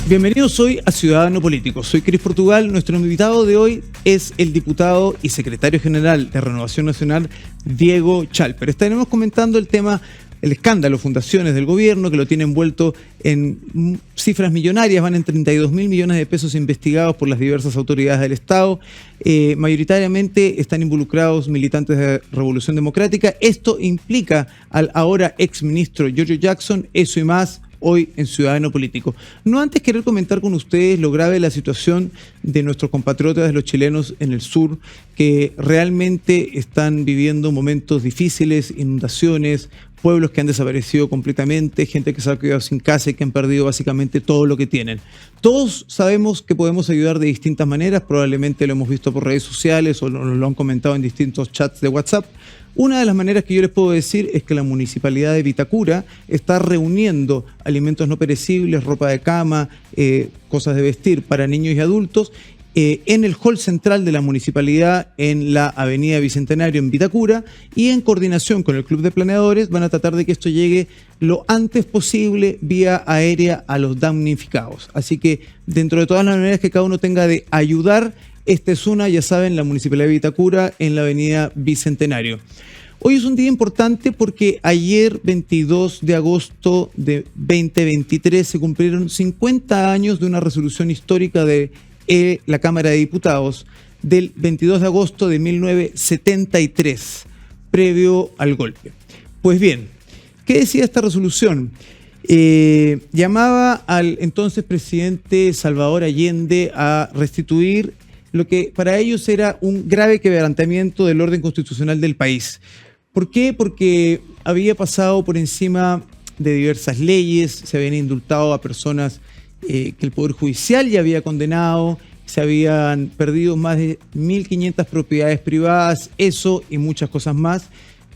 Bienvenidos hoy a Ciudadano Político. Soy Cris Portugal. Nuestro invitado de hoy es el diputado y secretario general de Renovación Nacional, Diego Chalper. Estaremos comentando el tema, el escándalo fundaciones del gobierno, que lo tiene envuelto en cifras millonarias, van en 32.000 millones de pesos investigados por las diversas autoridades del Estado. Mayoritariamente están involucrados militantes de Revolución Democrática. Esto implica al ahora exministro Giorgio Jackson, eso y más, hoy en Ciudadano Político. No antes querer comentar con ustedes lo grave de la situación de nuestros compatriotas, de los chilenos en el sur, que realmente están viviendo momentos difíciles, inundaciones, pueblos que han desaparecido completamente, gente que se ha quedado sin casa y que han perdido básicamente todo lo que tienen. Todos sabemos que podemos ayudar de distintas maneras, probablemente lo hemos visto por redes sociales o nos lo han comentado en distintos chats de WhatsApp. Una de las maneras que yo les puedo decir es que la Municipalidad de Vitacura está reuniendo alimentos no perecibles, ropa de cama, cosas de vestir para niños y adultos en el hall central de la Municipalidad en la Avenida Bicentenario en Vitacura, y en coordinación con el Club de Planeadores van a tratar de que esto llegue lo antes posible vía aérea a los damnificados. Así que dentro de todas las maneras que cada uno tenga de ayudar, esta es una, ya saben, la Municipalidad de Vitacura en la Avenida Bicentenario. Hoy es un día importante porque ayer, 22 de agosto de 2023, se cumplieron 50 años de una resolución histórica de la Cámara de Diputados del 22 de agosto de 1973, previo al golpe. Pues bien, ¿qué decía esta resolución? Llamaba al entonces presidente Salvador Allende a restituir lo que para ellos era un grave quebrantamiento del orden constitucional del país. ¿Por qué? Porque había pasado por encima de diversas leyes, se habían indultado a personas que el Poder Judicial ya había condenado, se habían perdido más de 1.500 propiedades privadas, eso y muchas cosas más.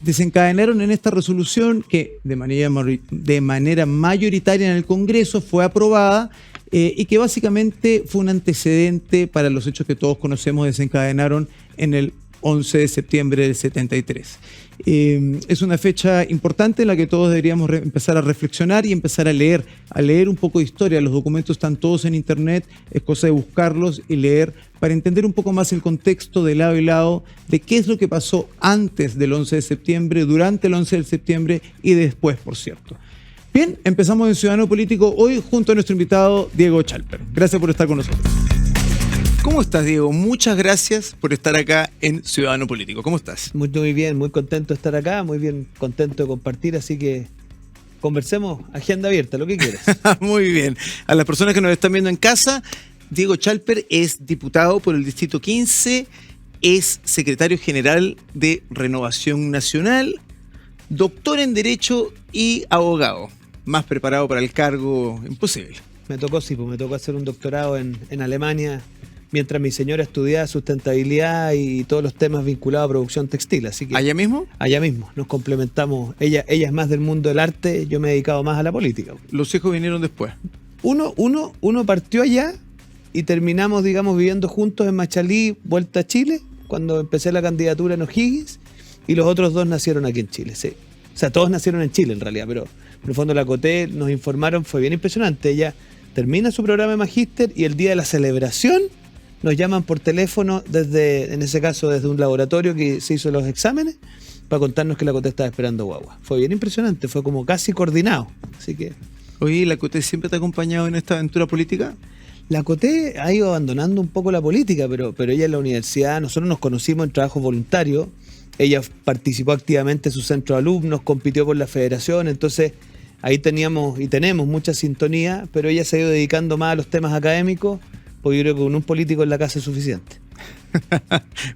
Desencadenaron en esta resolución que de manera mayoritaria en el Congreso fue aprobada y que básicamente fue un antecedente para los hechos que todos conocemos, desencadenaron en el 11 de septiembre del 73. Es una fecha importante en la que todos deberíamos empezar a reflexionar y empezar a leer un poco de historia. Los documentos están todos en internet, es cosa de buscarlos y leer para entender un poco más el contexto de lado y lado de qué es lo que pasó antes del 11 de septiembre, durante el 11 de septiembre y después, por cierto. Bien, empezamos en Ciudadano Político hoy junto a nuestro invitado Diego Chalper. Gracias por estar con nosotros. ¿Cómo estás, Diego? Muchas gracias por estar acá en Ciudadano Político. ¿Cómo estás? Muy bien, muy contento de estar acá, muy bien, contento de compartir, así que conversemos, agenda abierta, lo que quieras. Muy bien. A las personas que nos están viendo en casa, Diego Chalper es diputado por el Distrito 15, es secretario general de Renovación Nacional, doctor en Derecho y abogado. Más preparado para el cargo imposible. Me tocó hacer un doctorado en Alemania, mientras mi señora estudiaba sustentabilidad y todos los temas vinculados a producción textil. Así que ¿allá mismo? Allá mismo, nos complementamos. Ella es más del mundo del arte, yo me he dedicado más a la política. Los hijos vinieron después. Uno partió allá y terminamos, digamos, viviendo juntos en Machalí, vuelta a Chile, cuando empecé la candidatura en O'Higgins, y los otros dos nacieron aquí en Chile, sí. O sea, todos nacieron en Chile en realidad, pero en el fondo la Coté nos informaron, fue bien impresionante. Ella termina su programa de magíster y el día de la celebración nos llaman por teléfono en ese caso desde un laboratorio que se hizo los exámenes para contarnos que la Coté estaba esperando guagua. Fue bien impresionante, fue como casi coordinado. Así que... Oye, ¿la Coté siempre te ha acompañado en esta aventura política? La Coté ha ido abandonando un poco la política, pero ella en la universidad, nosotros nos conocimos en trabajo voluntario. Ella participó activamente en su centro de alumnos, compitió por la federación, entonces ahí teníamos y tenemos mucha sintonía, pero ella se ha ido dedicando más a los temas académicos, porque yo creo que con un político en la casa es suficiente.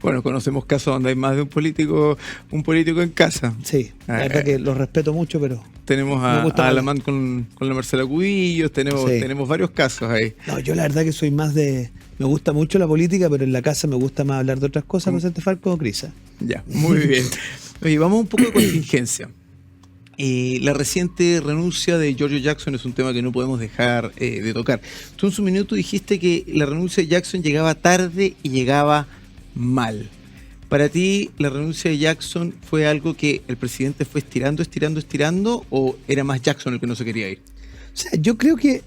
Bueno, conocemos casos donde hay más de un político en casa. Sí, la verdad que los respeto mucho, pero... Tenemos a Alamán con la Marcela Cubillos, tenemos varios casos ahí. No, yo la verdad que soy más de... Me gusta mucho la política, pero en la casa me gusta más hablar de otras cosas, Vicente Falco o Crisa. Ya, muy bien. Oye, vamos un poco de contingencia. La reciente renuncia de Giorgio Jackson es un tema que no podemos dejar de tocar. Tú en su minuto dijiste que la renuncia de Jackson llegaba tarde y llegaba mal. Para ti, ¿la renuncia de Jackson fue algo que el presidente fue estirando, o era más Jackson el que no se quería ir? O sea, yo creo que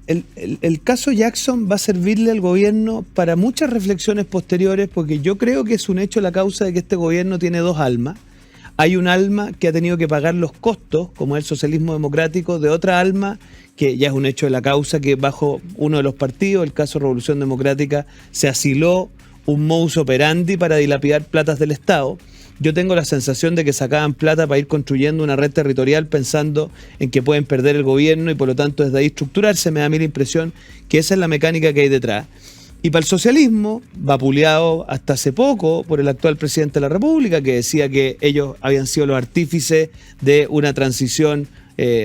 el caso Jackson va a servirle al gobierno para muchas reflexiones posteriores, porque yo creo que es un hecho la causa de que este gobierno tiene dos almas. Hay un alma que ha tenido que pagar los costos, como el socialismo democrático, de otra alma que ya es un hecho de la causa, que bajo uno de los partidos, el caso Revolución Democrática, se asiló un modus operandi para dilapidar platas del Estado. Yo tengo la sensación de que sacaban plata para ir construyendo una red territorial pensando en que pueden perder el gobierno y por lo tanto desde ahí estructurarse. Me da a mí la impresión que esa es la mecánica que hay detrás. Y para el socialismo, vapuleado hasta hace poco por el actual presidente de la República, que decía que ellos habían sido los artífices de una transición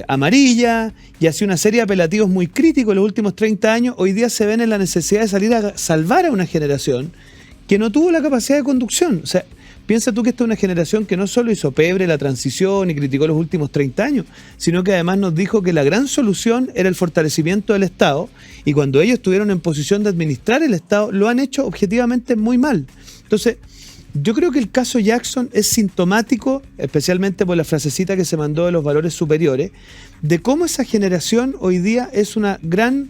amarilla, y hacía una serie de apelativos muy críticos en los últimos 30 años, hoy día se ven en la necesidad de salir a salvar a una generación que no tuvo la capacidad de conducción. O sea, piensa tú que esta es una generación que no solo hizo pebre la transición y criticó los últimos 30 años, sino que además nos dijo que la gran solución era el fortalecimiento del Estado, y cuando ellos estuvieron en posición de administrar el Estado, lo han hecho objetivamente muy mal. Entonces, yo creo que el caso Jackson es sintomático, especialmente por la frasecita que se mandó de los valores superiores, de cómo esa generación hoy día es una gran...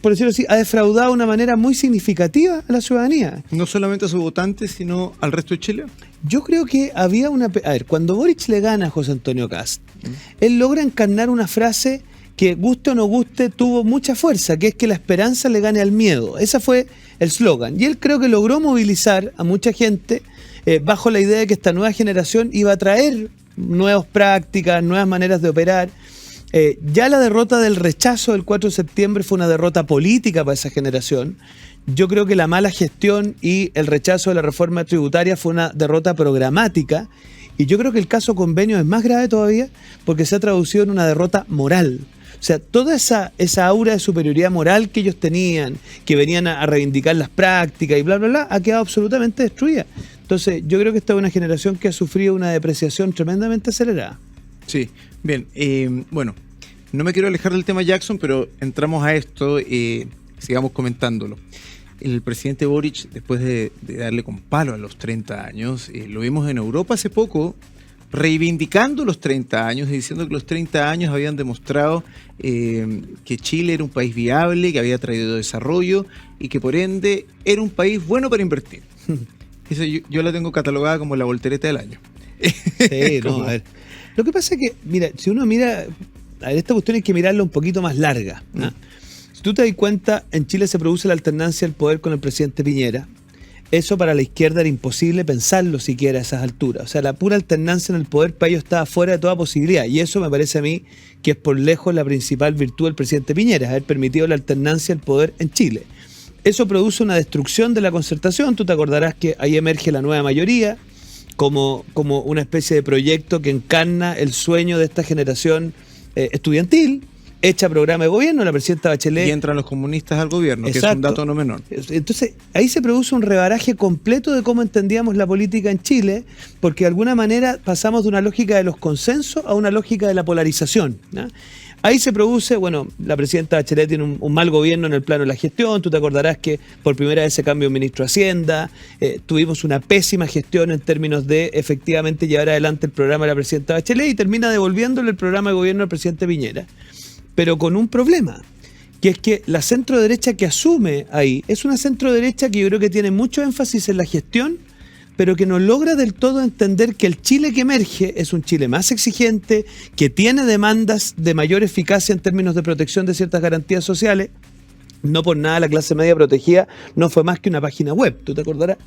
por decirlo así, ha defraudado de una manera muy significativa a la ciudadanía. No solamente a sus votantes, sino al resto de Chile. Yo creo que había una... A ver, cuando Boric le gana a José Antonio Kast, él logra encarnar una frase que, guste o no guste, tuvo mucha fuerza, que es que la esperanza le gane al miedo. Ese fue el slogan. Y él creo que logró movilizar a mucha gente bajo la idea de que esta nueva generación iba a traer nuevas prácticas, nuevas maneras de operar. Ya la derrota del rechazo del 4 de septiembre fue una derrota política para esa generación. Yo creo que la mala gestión y el rechazo de la reforma tributaria fue una derrota programática, y yo creo que el caso Convenio es más grave todavía porque se ha traducido en una derrota moral. O sea, toda esa aura de superioridad moral que ellos tenían, que venían a reivindicar las prácticas y bla, bla, bla, ha quedado absolutamente destruida. Entonces, yo creo que esta es una generación que ha sufrido una depreciación tremendamente acelerada. Sí, bien. Bueno, no me quiero alejar del tema Jackson, pero entramos a esto, sigamos comentándolo. El presidente Boric, después de darle con palo a los 30 años, lo vimos en Europa hace poco, reivindicando los 30 años y diciendo que los 30 años habían demostrado que Chile era un país viable, que había traído desarrollo y que por ende era un país bueno para invertir. Eso yo la tengo catalogada como la voltereta del año. Sí, no, a ver. Lo que pasa es que, mira, si uno mira, a ver, esta cuestión hay que mirarla un poquito más larga, ¿no? Si tú te das cuenta, en Chile se produce la alternancia del poder con el presidente Piñera. Eso para la izquierda era imposible pensarlo siquiera a esas alturas. O sea, la pura alternancia en el poder para ellos estaba fuera de toda posibilidad. Y eso me parece a mí que es por lejos la principal virtud del presidente Piñera, haber permitido la alternancia del poder en Chile. Eso produce una destrucción de la concertación. Tú te acordarás que ahí emerge la nueva mayoría como una especie de proyecto que encarna el sueño de esta generación estudiantil, hecha programa de gobierno, la presidenta Bachelet. Y entran los comunistas al gobierno, exacto, que es un dato no menor. Entonces, ahí se produce un rebaraje completo de cómo entendíamos la política en Chile, porque de alguna manera pasamos de una lógica de los consensos a una lógica de la polarización, ¿no? Ahí se produce, bueno, la presidenta Bachelet tiene un mal gobierno en el plano de la gestión. Tú te acordarás que por primera vez se cambió un ministro de Hacienda, tuvimos una pésima gestión en términos de efectivamente llevar adelante el programa de la presidenta Bachelet, y termina devolviéndole el programa de gobierno al presidente Piñera. Pero con un problema, que es que la centro derecha que asume ahí es una centro derecha que yo creo que tiene mucho énfasis en la gestión, pero que no logra del todo entender que el Chile que emerge es un Chile más exigente, que tiene demandas de mayor eficacia en términos de protección de ciertas garantías sociales. No por nada la clase media protegida no fue más que una página web, tú te acordarás.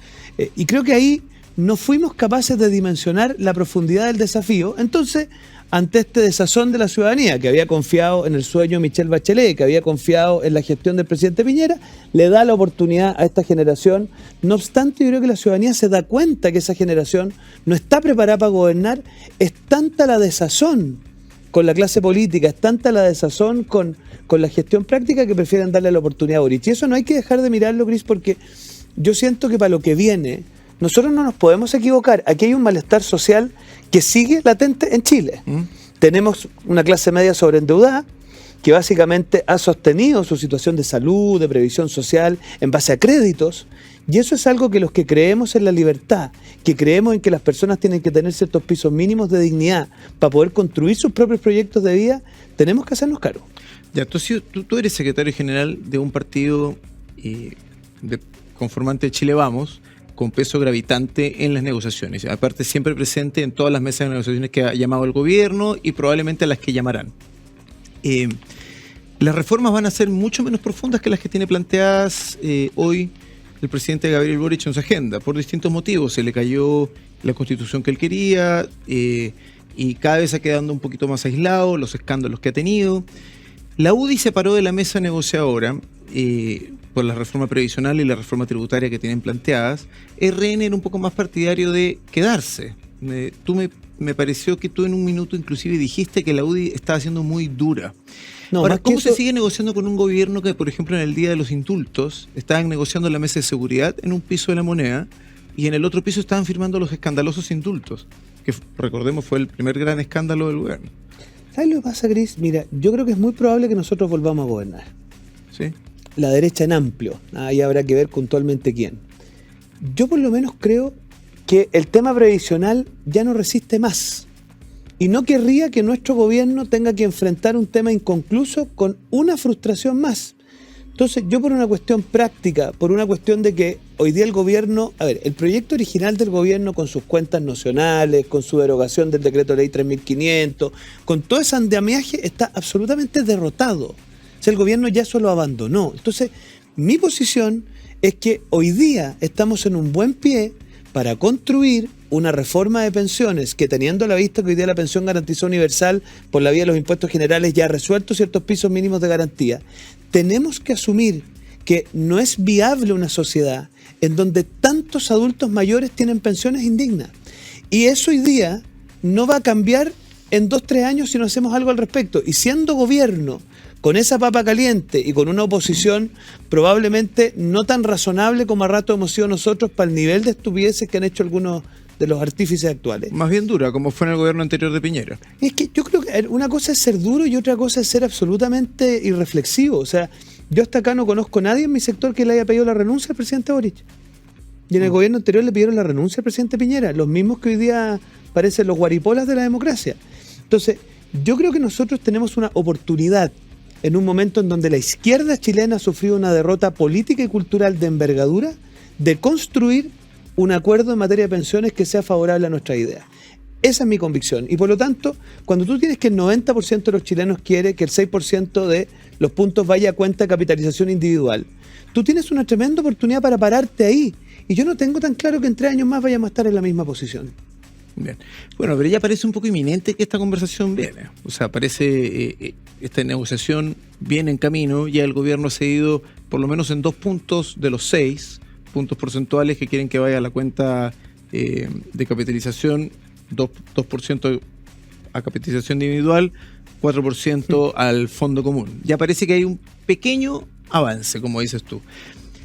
Y creo que ahí no fuimos capaces de dimensionar la profundidad del desafío. Entonces, ante este desazón de la ciudadanía, que había confiado en el sueño de Michelle Bachelet, que había confiado en la gestión del presidente Piñera, le da la oportunidad a esta generación. No obstante, yo creo que la ciudadanía se da cuenta que esa generación no está preparada para gobernar. Es tanta la desazón con la clase política, es tanta la desazón con la gestión práctica, que prefieren darle la oportunidad a Boric. Y eso no hay que dejar de mirarlo, Cris, porque yo siento que para lo que viene, nosotros no nos podemos equivocar. Aquí hay un malestar social que sigue latente en Chile. Tenemos una clase media sobreendeudada que básicamente ha sostenido su situación de salud, de previsión social, en base a créditos. Y eso es algo que los que creemos en la libertad, que creemos en que las personas tienen que tener ciertos pisos mínimos de dignidad para poder construir sus propios proyectos de vida, tenemos que hacernos cargo. Ya, tú eres secretario general de un partido conformante de Chile Vamos, con peso gravitante en las negociaciones. Aparte, siempre presente en todas las mesas de negociaciones que ha llamado el gobierno y probablemente a las que llamarán. Las reformas van a ser mucho menos profundas que las que tiene planteadas hoy el presidente Gabriel Boric en su agenda, por distintos motivos. Se le cayó la constitución que él quería y cada vez está quedando un poquito más aislado, los escándalos que ha tenido. La UDI se paró de la mesa negociadora por la reforma previsional y la reforma tributaria que tienen planteadas. RN era un poco más partidario de quedarse. Me pareció que tú en un minuto inclusive dijiste que la UDI estaba siendo muy dura. No, ahora, ¿cómo se sigue negociando con un gobierno que, por ejemplo, en el día de los indultos estaban negociando la mesa de seguridad en un piso de la Moneda y en el otro piso estaban firmando los escandalosos indultos? Que recordemos fue el primer gran escándalo del gobierno. ¿Sabes lo que pasa, Cris? Mira, yo creo que es muy probable que nosotros volvamos a gobernar. ¿Sí? La derecha en amplio. Ahí habrá que ver puntualmente quién. Yo por lo menos creo que el tema previsional ya no resiste más. Y no querría que nuestro gobierno tenga que enfrentar un tema inconcluso con una frustración más. Entonces, yo por una cuestión práctica, por una cuestión de que hoy día el gobierno, el proyecto original del gobierno con sus cuentas nacionales, con su derogación del decreto ley 3500, con todo ese andamiaje está absolutamente derrotado. O sea, el gobierno ya eso lo abandonó. Entonces, mi posición es que hoy día estamos en un buen pie para construir una reforma de pensiones que, teniendo a la vista que hoy día la pensión garantizada universal por la vía de los impuestos generales ya ha resuelto ciertos pisos mínimos de garantía, tenemos que asumir que no es viable una sociedad en donde tantos adultos mayores tienen pensiones indignas. Y eso hoy día no va a cambiar en 2-3 años si no hacemos algo al respecto. Y siendo gobierno con esa papa caliente y con una oposición probablemente no tan razonable como a rato hemos sido nosotros para el nivel de estupideces que han hecho algunos de los artífices actuales. Más bien dura, como fue en el gobierno anterior de Piñera. Es que yo creo que una cosa es ser duro y otra cosa es ser absolutamente irreflexivo. O sea, yo hasta acá no conozco a nadie en mi sector que le haya pedido la renuncia al presidente Boric. Y en el gobierno anterior le pidieron la renuncia al presidente Piñera, los mismos que hoy día parecen los guaripolas de la democracia. Entonces, yo creo que nosotros tenemos una oportunidad en un momento en donde la izquierda chilena ha sufrido una derrota política y cultural de envergadura, de construir un acuerdo en materia de pensiones que sea favorable a nuestra idea. Esa es mi convicción. Y por lo tanto, cuando tú tienes que el 90% de los chilenos quiere que el 6% de los puntos vaya a cuenta de capitalización individual, tú tienes una tremenda oportunidad para pararte ahí. Y yo no tengo tan claro que en 3 años más vayamos a estar en la misma posición. Bien. Bueno, pero ya parece un poco inminente que esta conversación viene. O sea, parece esta negociación viene en camino. Ya el gobierno ha cedido por lo menos en 2 puntos de los 6 puntos porcentuales que quieren que vaya a la cuenta de capitalización, 2% a capitalización individual, 4% al fondo común. Ya parece que hay un pequeño avance, como dices tú.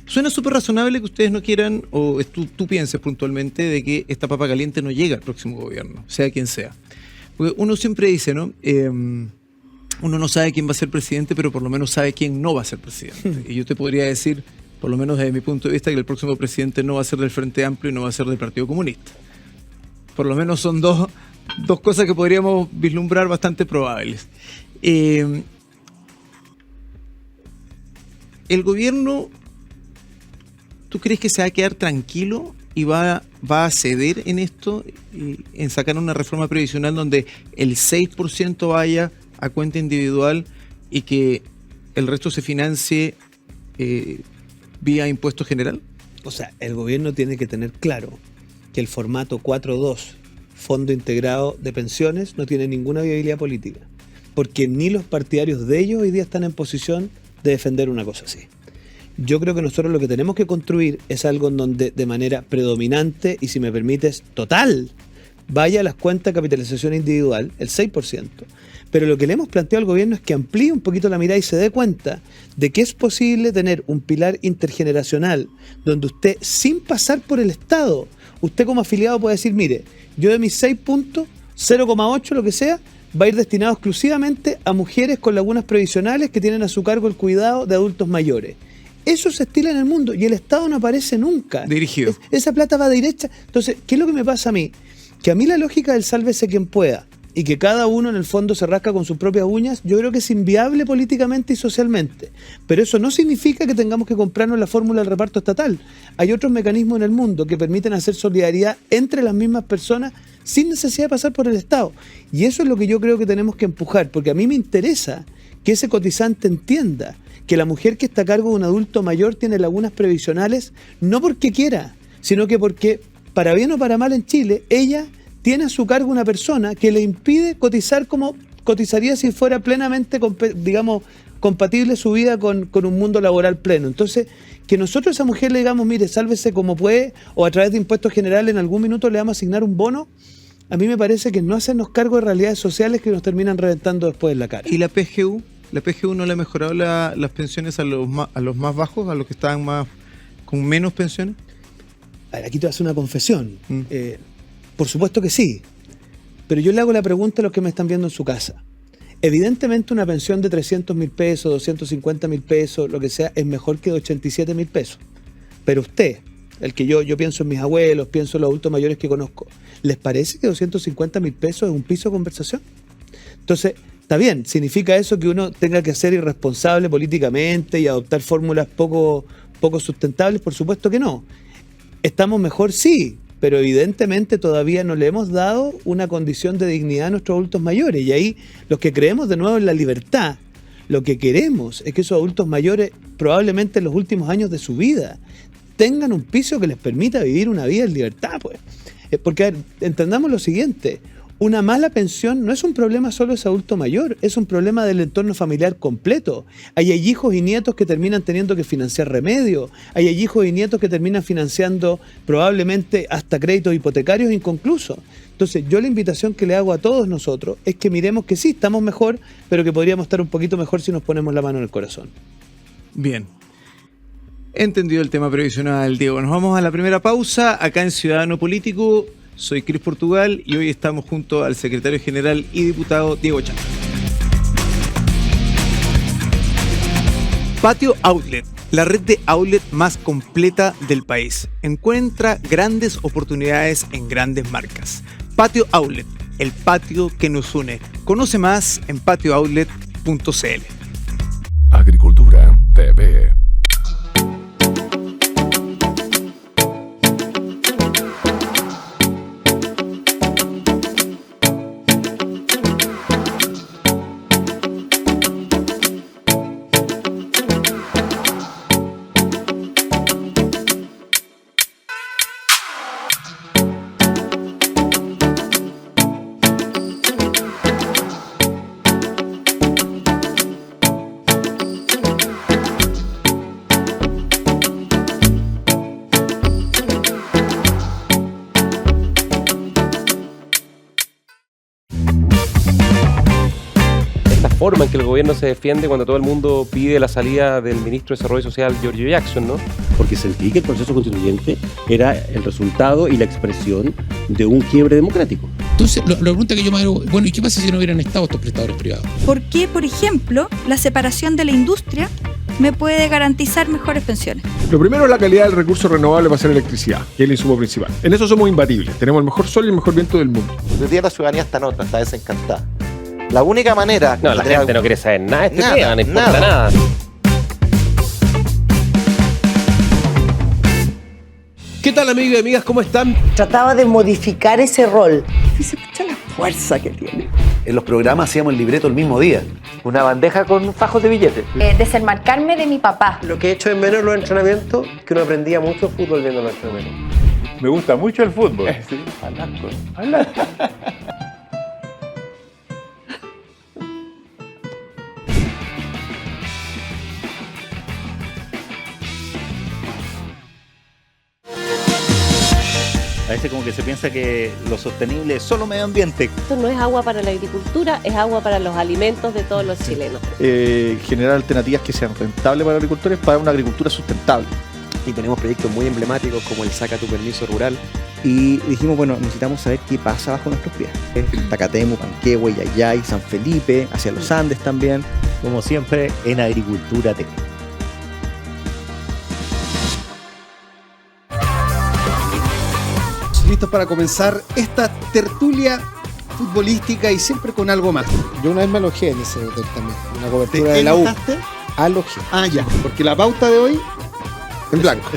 Suena súper razonable que ustedes no quieran, o tú pienses puntualmente, de que esta papa caliente no llegue al próximo gobierno, sea quien sea. Porque uno siempre dice, ¿no? Uno no sabe quién va a ser presidente, pero por lo menos sabe quién no va a ser presidente. Y yo te podría decir, por lo menos desde mi punto de vista, que el próximo presidente no va a ser del Frente Amplio y no va a ser del Partido Comunista. Por lo menos son dos cosas que podríamos vislumbrar bastante probables. El gobierno, ¿tú crees que se va a quedar tranquilo y va a ceder en esto, en sacar una reforma previsional donde el 6% vaya a cuenta individual y que el resto se financie vía impuesto general? O sea, el gobierno tiene que tener claro que el formato 4.2, Fondo Integrado de Pensiones, no tiene ninguna viabilidad política, porque ni los partidarios de ellos hoy día están en posición de defender una cosa así. Yo creo que nosotros lo que tenemos que construir es algo en donde de manera predominante y, si me permites, total, vaya a las cuentas de capitalización individual, el 6%. Pero lo que le hemos planteado al gobierno es que amplíe un poquito la mirada y se dé cuenta de que es posible tener un pilar intergeneracional donde usted, sin pasar por el Estado, usted como afiliado puede decir, mire, yo de mis 6 puntos, 0,8, lo que sea, va a ir destinado exclusivamente a mujeres con lagunas previsionales que tienen a su cargo el cuidado de adultos mayores. Eso se estila en el mundo y el Estado no aparece nunca. Dirigido. Esa plata va derecha. Entonces, ¿qué es lo que me pasa a mí? Que a mí la lógica del sálvese quien pueda y que cada uno en el fondo se rasca con sus propias uñas, yo creo que es inviable políticamente y socialmente. Pero eso no significa que tengamos que comprarnos la fórmula del reparto estatal. Hay otros mecanismos en el mundo que permiten hacer solidaridad entre las mismas personas sin necesidad de pasar por el Estado. Y eso es lo que yo creo que tenemos que empujar, porque a mí me interesa que ese cotizante entienda que la mujer que está a cargo de un adulto mayor tiene lagunas previsionales, no porque quiera, sino que porque, para bien o para mal en Chile, ella tiene a su cargo una persona que le impide cotizar como cotizaría si fuera plenamente, digamos, compatible su vida con un mundo laboral pleno. Entonces, que nosotros a esa mujer le digamos, mire, sálvese como puede, o a través de impuestos generales en algún minuto le vamos a asignar un bono, a mí me parece que no hacernos cargo de realidades sociales que nos terminan reventando después en la cara. ¿Y la PGU? ¿La PGU no le ha mejorado las pensiones a los más bajos, a los que estaban con menos pensiones? A ver, aquí te voy a hacer una confesión. Por supuesto que sí, pero yo le hago la pregunta a los que me están viendo en su casa. Evidentemente una pensión de 300.000 pesos, 250.000 pesos, lo que sea, es mejor que de 87.000 pesos. Pero usted, el que yo pienso en mis abuelos, pienso en los adultos mayores que conozco, ¿les parece que 250.000 pesos es un piso de conversación? Entonces, está bien, ¿significa eso que uno tenga que ser irresponsable políticamente y adoptar fórmulas poco sustentables? Por supuesto que no. ¿Estamos mejor? Sí. Pero evidentemente todavía no le hemos dado una condición de dignidad a nuestros adultos mayores. Y ahí los que creemos de nuevo en la libertad, lo que queremos es que esos adultos mayores, probablemente en los últimos años de su vida, tengan un piso que les permita vivir una vida en libertad, pues. Porque a ver, entendamos lo siguiente, una mala pensión no es un problema solo de ese adulto mayor, es un problema del entorno familiar completo. Hay hijos y nietos que terminan teniendo que financiar remedios, hay hijos y nietos que terminan financiando probablemente hasta créditos hipotecarios inconclusos. Entonces yo la invitación que le hago a todos nosotros es que miremos que sí, estamos mejor, pero que podríamos estar un poquito mejor si nos ponemos la mano en el corazón. Bien. Entendido el tema previsional, Diego. Nos vamos a la primera pausa acá en Ciudadano Político. Soy Cris Portugal y hoy estamos junto al secretario general y diputado Diego Chalper. Patio Outlet, la red de outlet más completa del país. Encuentra grandes oportunidades en grandes marcas. Patio Outlet, el patio que nos une. Conoce más en patiooutlet.cl. Agricultura TV. Forma en que el gobierno se defiende cuando todo el mundo pide la salida del ministro de Desarrollo Social, Giorgio Jackson, ¿no? Porque sentí que el proceso constituyente era el resultado y la expresión de un quiebre democrático. Entonces, la pregunta que yo me hago, bueno, ¿y qué pasa si no hubieran estado estos prestadores privados? ¿Por qué, por ejemplo, la separación de la industria me puede garantizar mejores pensiones? Lo primero es la calidad del recurso renovable para hacer electricidad, que es el insumo principal. En eso somos imbatibles, tenemos el mejor sol y el mejor viento del mundo. Hoy día la ciudadanía está en otra, está desencantada. La única manera... No, la gente no quiere saber nada de este tema, no importa nada. ¿Qué tal, amigos y amigas? ¿Cómo están? Trataba de modificar ese rol. Y se escucha la fuerza que tiene. En los programas hacíamos el libreto el mismo día. Una bandeja con fajos de billetes. Desenmarcarme de mi papá. Lo que he hecho en menos los entrenamientos, que uno aprendía mucho fútbol viendo los entrenamientos. Me gusta mucho el fútbol. Sí, alasco. A veces como que se piensa que lo sostenible es solo medio ambiente. Esto no es agua para la agricultura, es agua para los alimentos de todos los chilenos. Generar alternativas que sean rentables para los agricultores para una agricultura sustentable. Y tenemos proyectos muy emblemáticos como el Saca tu Permiso Rural. Y dijimos, bueno, necesitamos saber qué pasa bajo nuestros pies. Tacatemu, Panquehue, Yayay, San Felipe, hacia los Andes también. Como siempre, en Agricultura TV. Listos para comenzar esta tertulia futbolística y siempre con algo más. Yo una vez me alojé en ese hotel también, una cobertura de la U. Alojé. Ah, ya, porque la pauta de hoy en blanco.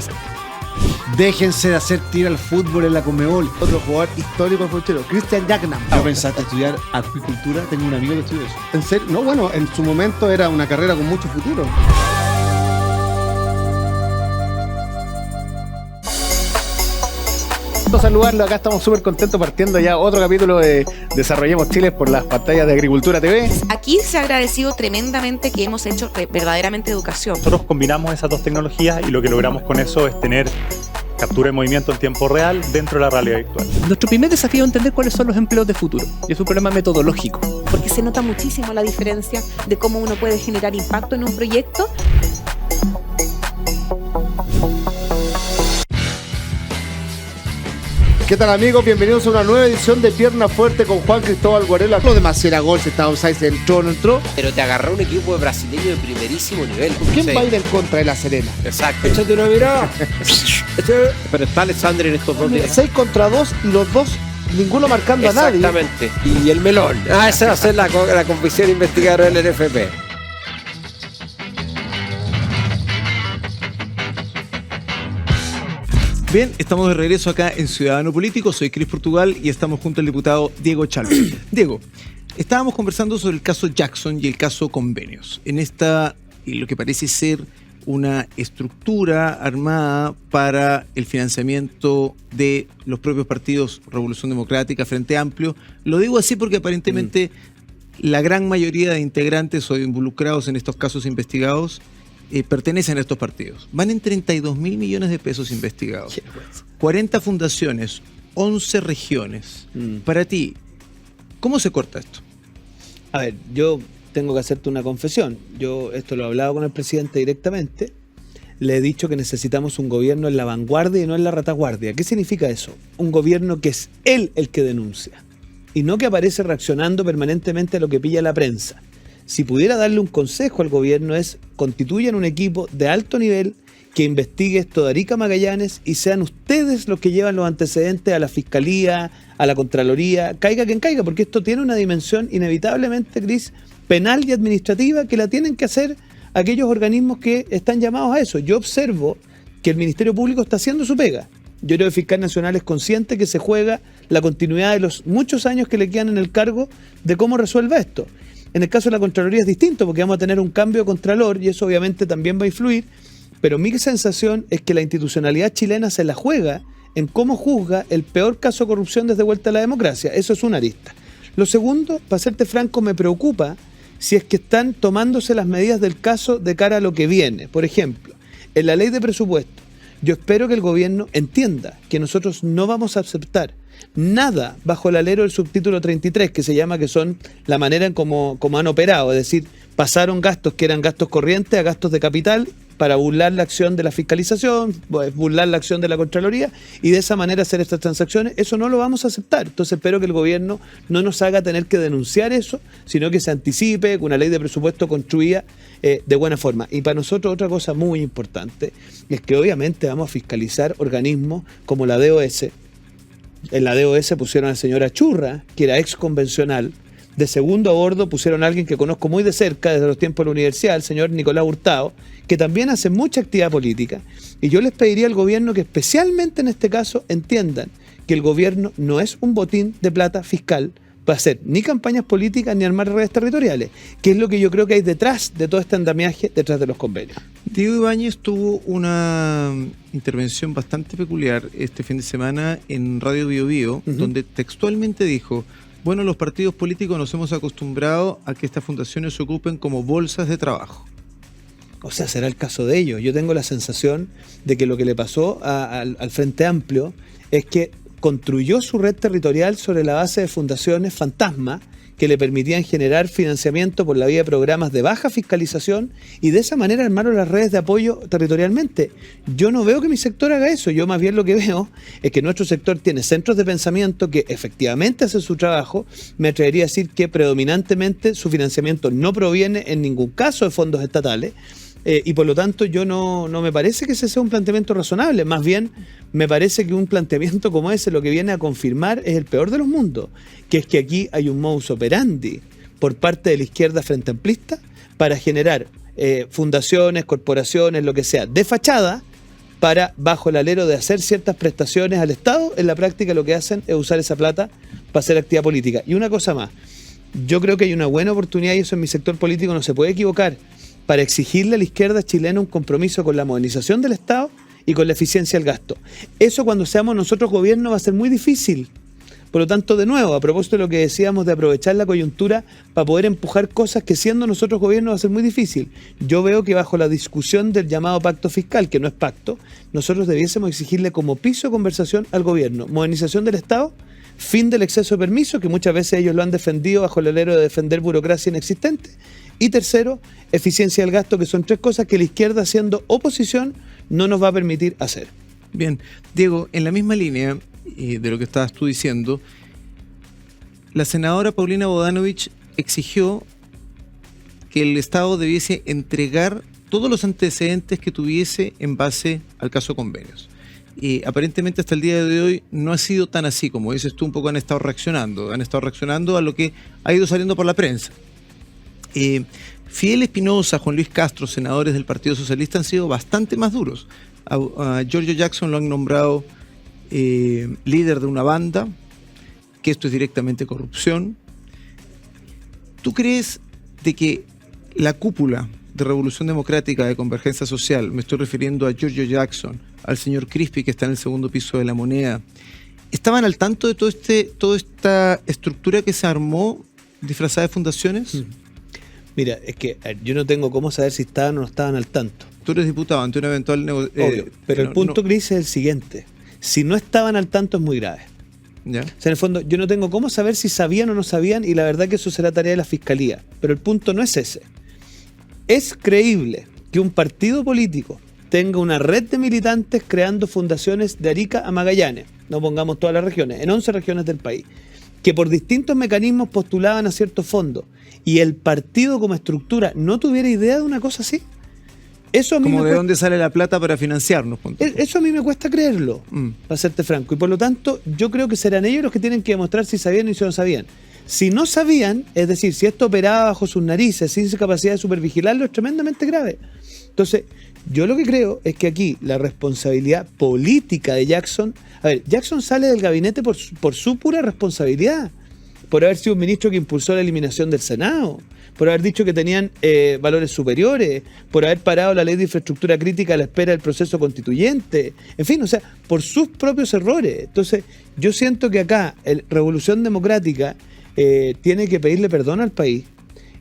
Déjense de hacer tiro al fútbol en la Conmebol. Otro jugador histórico del fútbol, Christian Jacknam. ¿No pensaste estudiar acuicultura? Tengo un amigo que estudió eso. ¿En serio? No, bueno, en su momento era una carrera con mucho futuro. Saludarlo, acá estamos súper contentos partiendo ya otro capítulo de Desarrollemos Chile por las pantallas de Agricultura TV. Aquí se ha agradecido tremendamente que hemos hecho verdaderamente educación. Nosotros combinamos esas dos tecnologías y lo que logramos con eso es tener captura de movimiento en tiempo real dentro de la realidad virtual. Nuestro primer desafío es entender cuáles son los empleos de futuro y es un problema metodológico. Porque se nota muchísimo la diferencia de cómo uno puede generar impacto en un proyecto. ¿Qué tal, amigos? Bienvenidos a una nueva edición de Pierna Fuerte con Juan Cristóbal Guarela. Lo demás era gol, si estaba offside, entró o no entró. Pero te agarró un equipo de brasileño de primerísimo nivel. ¿Quién va a ir en contra de La Serena? Exacto. Échate una mirada. Pero está Alexander en estos dos días. 6 contra 2 y los dos, ninguno marcando a nadie. Exactamente. Y el melón. Esa va a ser la comisión investigadora del NFP. Bien, estamos de regreso acá en Ciudadano Político. Soy Cris Portugal y estamos junto al diputado Diego Chalper. Diego, estábamos conversando sobre el caso Jackson y el caso Convenios. En esta, lo que parece ser una estructura armada para el financiamiento de los propios partidos Revolución Democrática, Frente Amplio. Lo digo así porque aparentemente la gran mayoría de integrantes o involucrados en estos casos investigados pertenecen a estos partidos. Van en 32.000 millones de pesos investigados. 40 fundaciones, 11 regiones. Para ti, ¿cómo se corta esto? A ver, yo tengo que hacerte una confesión. Yo esto lo he hablado con el presidente directamente. Le he dicho que necesitamos un gobierno en la vanguardia y no en la retaguardia. ¿Qué significa eso? Un gobierno que es él el que denuncia y no que aparece reaccionando permanentemente a lo que pilla la prensa. Si pudiera darle un consejo al gobierno es constituyan un equipo de alto nivel que investigue esto de Arica Magallanes y sean ustedes los que llevan los antecedentes a la Fiscalía, a la Contraloría, caiga quien caiga, porque esto tiene una dimensión inevitablemente, Cris, penal y administrativa que la tienen que hacer aquellos organismos que están llamados a eso. Yo observo que el Ministerio Público está haciendo su pega. Yo creo que el fiscal nacional es consciente que se juega la continuidad de los muchos años que le quedan en el cargo de cómo resuelva esto. En el caso de la Contraloría es distinto porque vamos a tener un cambio de Contralor y eso obviamente también va a influir, pero mi sensación es que la institucionalidad chilena se la juega en cómo juzga el peor caso de corrupción desde vuelta a la democracia. Eso es una arista. Lo segundo, para serte franco, me preocupa si es que están tomándose las medidas del caso de cara a lo que viene. Por ejemplo, en la ley de presupuesto, yo espero que el gobierno entienda que nosotros no vamos a aceptar nada bajo el alero del subtítulo 33, que se llama que son la manera en como han operado, es decir, pasaron gastos que eran gastos corrientes a gastos de capital para burlar la acción de la fiscalización, burlar la acción de la Contraloría y de esa manera hacer estas transacciones. Eso no lo vamos a aceptar. Entonces espero que el gobierno no nos haga tener que denunciar eso, sino que se anticipe con una ley de presupuesto construida de buena forma. Y para nosotros otra cosa muy importante es que obviamente vamos a fiscalizar organismos como la DOS. En la DOS pusieron a la señora Churra, que era ex convencional. De segundo a bordo pusieron a alguien que conozco muy de cerca desde los tiempos de la universidad, el señor Nicolás Hurtado, que también hace mucha actividad política. Y yo les pediría al gobierno que especialmente en este caso entiendan que el gobierno no es un botín de plata fiscal para hacer ni campañas políticas ni armar redes territoriales, que es lo que yo creo que hay detrás de todo este andamiaje, detrás de los convenios. Diego Ibáñez tuvo una intervención bastante peculiar este fin de semana en Radio Bio Bio, donde textualmente dijo: bueno, los partidos políticos nos hemos acostumbrado a que estas fundaciones se ocupen como bolsas de trabajo. O sea, será el caso de ellos. Yo tengo la sensación de que lo que le pasó al Frente Amplio es que construyó su red territorial sobre la base de fundaciones fantasma que le permitían generar financiamiento por la vía de programas de baja fiscalización y de esa manera armaron las redes de apoyo territorialmente. Yo no veo que mi sector haga eso, yo más bien lo que veo es que nuestro sector tiene centros de pensamiento que efectivamente hacen su trabajo. Me atrevería a decir que predominantemente su financiamiento no proviene en ningún caso de fondos estatales, Y por lo tanto yo no me parece que ese sea un planteamiento razonable. Más bien me parece que un planteamiento como ese lo que viene a confirmar es el peor de los mundos, que es que aquí hay un modus operandi por parte de la izquierda frente amplista para generar fundaciones, corporaciones, lo que sea, de fachada, para, bajo el alero de hacer ciertas prestaciones al Estado. En la práctica lo que hacen es usar esa plata para hacer actividad política. Y una cosa más, yo creo que hay una buena oportunidad, y eso en mi sector político no se puede equivocar, para exigirle a la izquierda chilena un compromiso con la modernización del Estado y con la eficiencia del gasto. Eso, cuando seamos nosotros gobierno, va a ser muy difícil. Por lo tanto, de nuevo, a propósito de lo que decíamos de aprovechar la coyuntura para poder empujar cosas que, siendo nosotros gobierno, va a ser muy difícil. Yo veo que bajo la discusión del llamado pacto fiscal, que no es pacto, nosotros debiésemos exigirle como piso de conversación al gobierno modernización del Estado, fin del exceso de permiso, que muchas veces ellos lo han defendido bajo el alero de defender burocracia inexistente, y tercero, eficiencia del gasto, que son tres cosas que la izquierda, siendo oposición, no nos va a permitir hacer. Bien, Diego, en la misma línea de lo que estabas tú diciendo, la senadora Paulina Bodanovich exigió que el Estado debiese entregar todos los antecedentes que tuviese en base al caso Convenios. Y aparentemente hasta el día de hoy no ha sido tan así, como dices tú, un poco han estado reaccionando a lo que ha ido saliendo por la prensa. Fidel Espinosa, Juan Luis Castro, senadores del Partido Socialista, han sido bastante más duros. A Giorgio Jackson lo han nombrado líder de una banda, que esto es directamente corrupción. ¿Tú crees de que la cúpula de Revolución Democrática, de Convergencia Social, me estoy refiriendo a Giorgio Jackson, al señor Crispi, que está en el segundo piso de La Moneda, estaban al tanto de toda esta estructura que se armó disfrazada de fundaciones? Mira, es que yo no tengo cómo saber si estaban o no estaban al tanto. Tú eres diputado ante un eventual obvio, pero el punto, Cris, es el siguiente. Si no estaban al tanto es muy grave. ¿Ya? O sea, en el fondo, yo no tengo cómo saber si sabían o no sabían, y la verdad que eso será tarea de la Fiscalía. Pero el punto no es ese. Es creíble que un partido político tenga una red de militantes creando fundaciones de Arica a Magallanes, no pongamos todas las regiones, en 11 regiones del país, que por distintos mecanismos postulaban a ciertos fondos, y el partido como estructura no tuviera idea de una cosa así. Eso a mí como de dónde sale la plata para financiarnos. Eso a mí me cuesta creerlo, para serte franco. Y por lo tanto, yo creo que serán ellos los que tienen que demostrar si sabían y si no sabían. Si no sabían, es decir, si esto operaba bajo sus narices, sin capacidad de supervigilarlo, es tremendamente grave. Entonces, yo lo que creo es que aquí la responsabilidad política de Jackson... A ver, Jackson sale del gabinete por su pura responsabilidad. Por haber sido un ministro que impulsó la eliminación del Senado, por haber dicho que tenían valores superiores, por haber parado la ley de infraestructura crítica a la espera del proceso constituyente, en fin, o sea, por sus propios errores. Entonces, yo siento que acá Revolución Democrática tiene que pedirle perdón al país,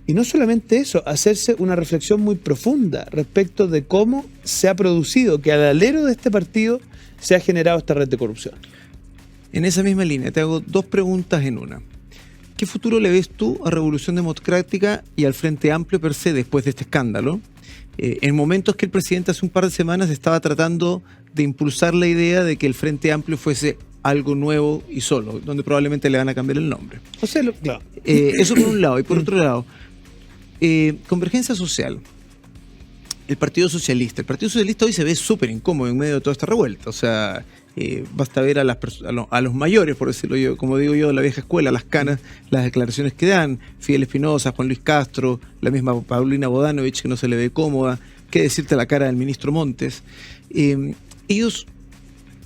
y no solamente eso, hacerse una reflexión muy profunda respecto de cómo se ha producido que al alero de este partido se ha generado esta red de corrupción. En esa misma línea, te hago dos preguntas en una. ¿Qué futuro le ves tú a Revolución Democrática y al Frente Amplio per se después de este escándalo? En momentos que el presidente hace un par de semanas estaba tratando de impulsar la idea de que el Frente Amplio fuese algo nuevo y solo, donde probablemente le van a cambiar el nombre. O sea, claro. Eso por un lado. Y por otro lado, Convergencia Social, el Partido Socialista. El Partido Socialista hoy se ve súper incómodo en medio de toda esta revuelta. O sea, basta ver a los mayores, por decirlo yo, como digo yo, la vieja escuela, las canas, las declaraciones que dan, Fidel Espinosa, Juan Luis Castro, la misma Paulina Bodanovich, que no se le ve cómoda, qué decirte la cara del ministro Montes. Ellos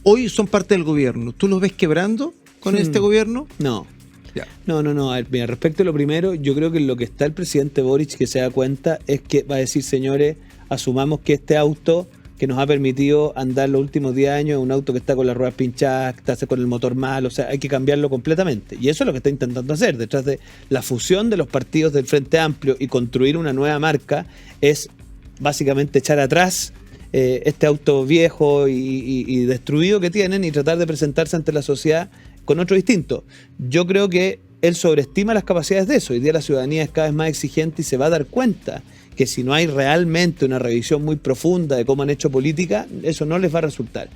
hoy son parte del gobierno. ¿Tú los ves quebrando con este gobierno? No. Ya. No. A ver, mira, respecto a lo primero, yo creo que lo que está el presidente Boric, que se da cuenta, es que va a decir, señores, asumamos que este auto que nos ha permitido andar los últimos 10 años es un auto que está con las ruedas pinchadas, que está con el motor mal, o sea, hay que cambiarlo completamente. Y eso es lo que está intentando hacer. Detrás de la fusión de los partidos del Frente Amplio y construir una nueva marca es básicamente echar atrás este auto viejo y destruido que tienen y tratar de presentarse ante la sociedad con otro distinto. Yo creo que él sobreestima las capacidades de eso. Hoy día la ciudadanía es cada vez más exigente y se va a dar cuenta que si no hay realmente una revisión muy profunda de cómo han hecho política, eso no les va a resultar.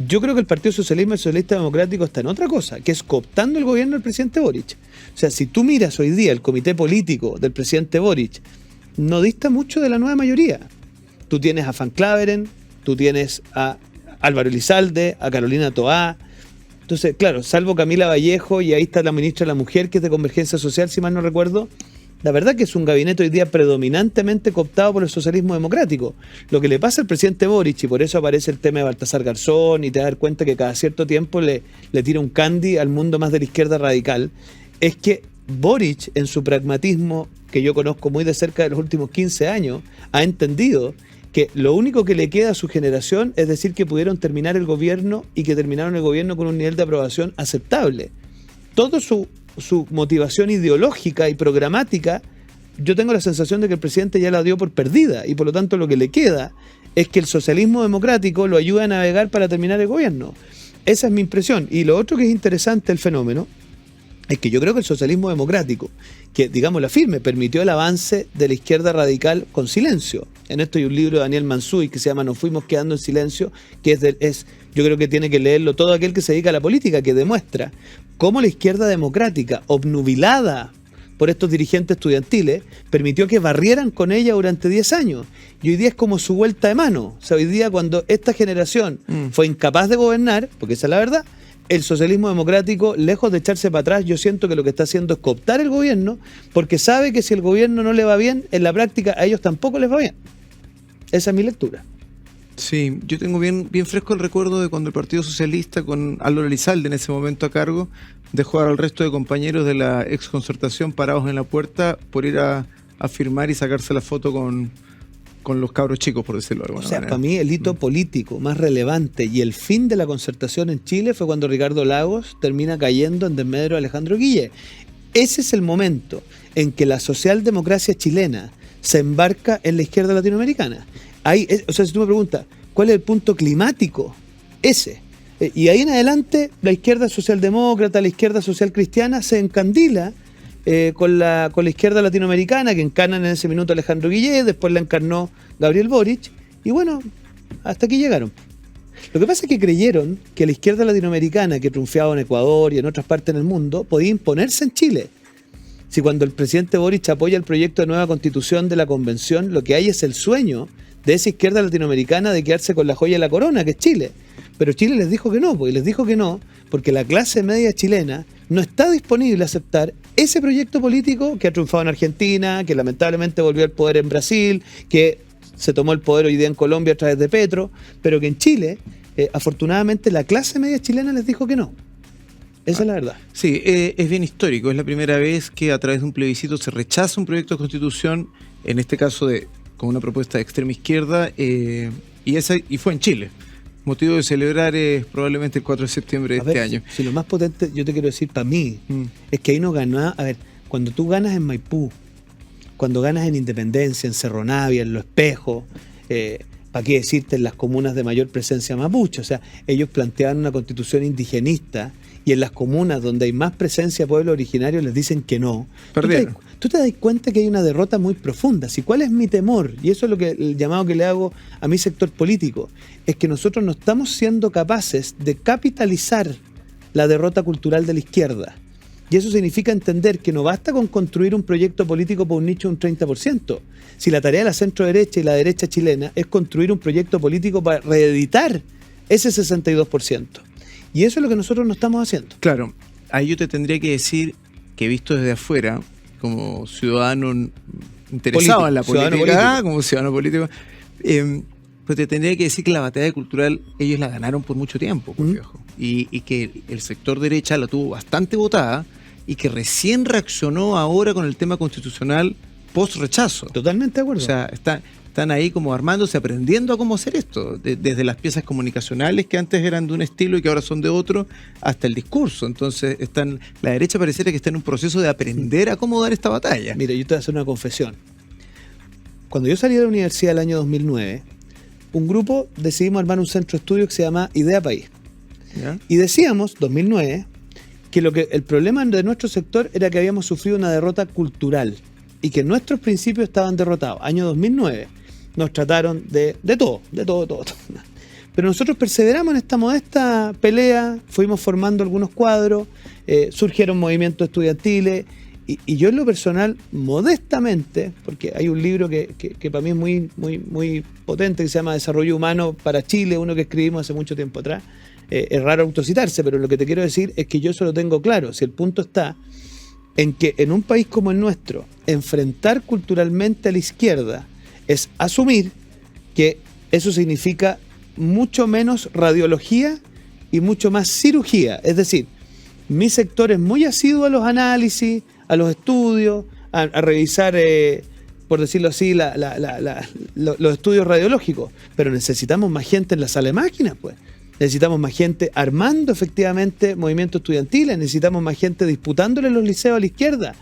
Yo creo que el Partido Socialista y el Socialista Democrático está en otra cosa, que es cooptando el gobierno del presidente Boric. O sea, si tú miras hoy día el comité político del presidente Boric, no dista mucho de la nueva mayoría. Tú tienes a Van Claveren, tú tienes a Álvaro Elizalde, a Carolina Toá. Entonces, claro, salvo Camila Vallejo, y ahí está la ministra de la Mujer, que es de Convergencia Social, si mal no recuerdo. La verdad que es un gabinete hoy día predominantemente cooptado por el socialismo democrático. Lo que le pasa al presidente Boric, y por eso aparece el tema de Baltasar Garzón, y te das cuenta que cada cierto tiempo le tira un candy al mundo más de la izquierda radical, es que Boric, en su pragmatismo, que yo conozco muy de cerca de los últimos 15 años, ha entendido que lo único que le queda a su generación es decir que pudieron terminar el gobierno y que terminaron el gobierno con un nivel de aprobación aceptable. Todo su motivación ideológica y programática, yo tengo la sensación de que el presidente ya la dio por perdida, y por lo tanto lo que le queda es que el socialismo democrático lo ayude a navegar para terminar el gobierno. Esa es mi impresión. Y lo otro que es interesante el fenómeno es que yo creo que el socialismo democrático, que digamos la firme, permitió el avance de la izquierda radical con silencio. En esto hay un libro de Daniel Mansuy que se llama Nos fuimos quedando en silencio, que yo creo que tiene que leerlo todo aquel que se dedica a la política, que demuestra cómo la izquierda democrática, obnubilada por estos dirigentes estudiantiles, permitió que barrieran con ella durante 10 años. Y hoy día es como su vuelta de mano. O sea, hoy día cuando esta generación fue incapaz de gobernar, porque esa es la verdad, el socialismo democrático, lejos de echarse para atrás, yo siento que lo que está haciendo es cooptar el gobierno, porque sabe que si el gobierno no le va bien, en la práctica a ellos tampoco les va bien. Esa es mi lectura. Sí, yo tengo bien fresco el recuerdo de cuando el Partido Socialista, con Álvaro Elizalde en ese momento a cargo, dejó al resto de compañeros de la exconcertación parados en la puerta por ir a firmar y sacarse la foto con los cabros chicos, por decirlo de alguna manera. Para mí el hito político más relevante y el fin de la concertación en Chile fue cuando Ricardo Lagos termina cayendo en desmedro de Alejandro Guille. Ese es el momento en que la socialdemocracia chilena se embarca en la izquierda latinoamericana. Si tú me preguntas, ¿cuál es el punto climático? Ese. Y ahí en adelante, la izquierda socialdemócrata, la izquierda social cristiana se encandila con la izquierda latinoamericana, que encarnan en ese minuto Alejandro Guille, después la encarnó Gabriel Boric, y bueno, hasta aquí llegaron. Lo que pasa es que creyeron que la izquierda latinoamericana, que triunfaba en Ecuador y en otras partes del mundo, podía imponerse en Chile. Si cuando el presidente Boric apoya el proyecto de nueva constitución de la convención, lo que hay es el sueño de esa izquierda latinoamericana de quedarse con la joya de la corona, que es Chile. Pero Chile les dijo que no, porque la clase media chilena no está disponible a aceptar ese proyecto político que ha triunfado en Argentina, que lamentablemente volvió al poder en Brasil, que se tomó el poder hoy día en Colombia a través de Petro, pero que en Chile, afortunadamente, la clase media chilena les dijo que no. Esa es la verdad. Sí, es bien histórico. Es la primera vez que a través de un plebiscito se rechaza un proyecto de constitución, en este caso con una propuesta de extrema izquierda, y fue en Chile. Motivo de celebrar es probablemente el 4 de septiembre de este año. Si lo más potente, yo te quiero decir, para mí, es que ahí no ganó. A ver, cuando tú ganas en Maipú, cuando ganas en Independencia, en Cerro Navia, en Los Espejos, ¿para qué decirte en las comunas de mayor presencia mapuche? O sea, ellos planteaban una constitución indigenista, y en las comunas donde hay más presencia de pueblo originario les dicen que no. Perdieron. Tú te das cuenta que hay una derrota muy profunda. ¿Sí? ¿Cuál es mi temor? Y eso es el llamado que le hago a mi sector político. Es que nosotros no estamos siendo capaces de capitalizar la derrota cultural de la izquierda. Y eso significa entender que no basta con construir un proyecto político por un nicho de un 30%. Si la tarea de la centro derecha y la derecha chilena es construir un proyecto político para reeditar ese 62%. Y eso es lo que nosotros no estamos haciendo. Claro, ahí yo te tendría que decir que visto desde afuera, como ciudadano interesado en la política, como ciudadano político, pues te tendría que decir que la batalla cultural ellos la ganaron por mucho tiempo, y que el sector derecha la tuvo bastante votada y que recién reaccionó ahora con el tema constitucional post-rechazo. Totalmente de acuerdo. O sea, están ahí como armándose, aprendiendo a cómo hacer esto, desde las piezas comunicacionales que antes eran de un estilo y que ahora son de otro, hasta el discurso. Entonces, la derecha pareciera que está en un proceso de aprender a cómo dar esta batalla. Mira, yo te voy a hacer una confesión. Cuando yo salí de la universidad el año 2009, un grupo decidimos armar un centro de estudio que se llama Idea País. ¿Ya? Y decíamos, 2009, que el problema de nuestro sector era que habíamos sufrido una derrota cultural y que nuestros principios estaban derrotados. Año 2009. Nos trataron de todo. Pero nosotros perseveramos en esta modesta pelea, fuimos formando algunos cuadros, surgieron movimientos estudiantiles, Y yo en lo personal, modestamente, porque hay un libro que para mí es muy potente, que se llama Desarrollo Humano para Chile, uno que escribimos hace mucho tiempo atrás. Es raro autocitarse, pero lo que te quiero decir es que yo eso lo tengo claro. Si el punto está en que en un país como el nuestro, enfrentar culturalmente a la izquierda es asumir que eso significa mucho menos radiología y mucho más cirugía. Es decir, mi sector es muy asiduo a los análisis, a los estudios, a revisar, por decirlo así, los estudios radiológicos. Pero necesitamos más gente en la sala de máquinas, pues. Necesitamos más gente armando efectivamente movimientos estudiantiles, necesitamos más gente disputándole los liceos a la izquierda.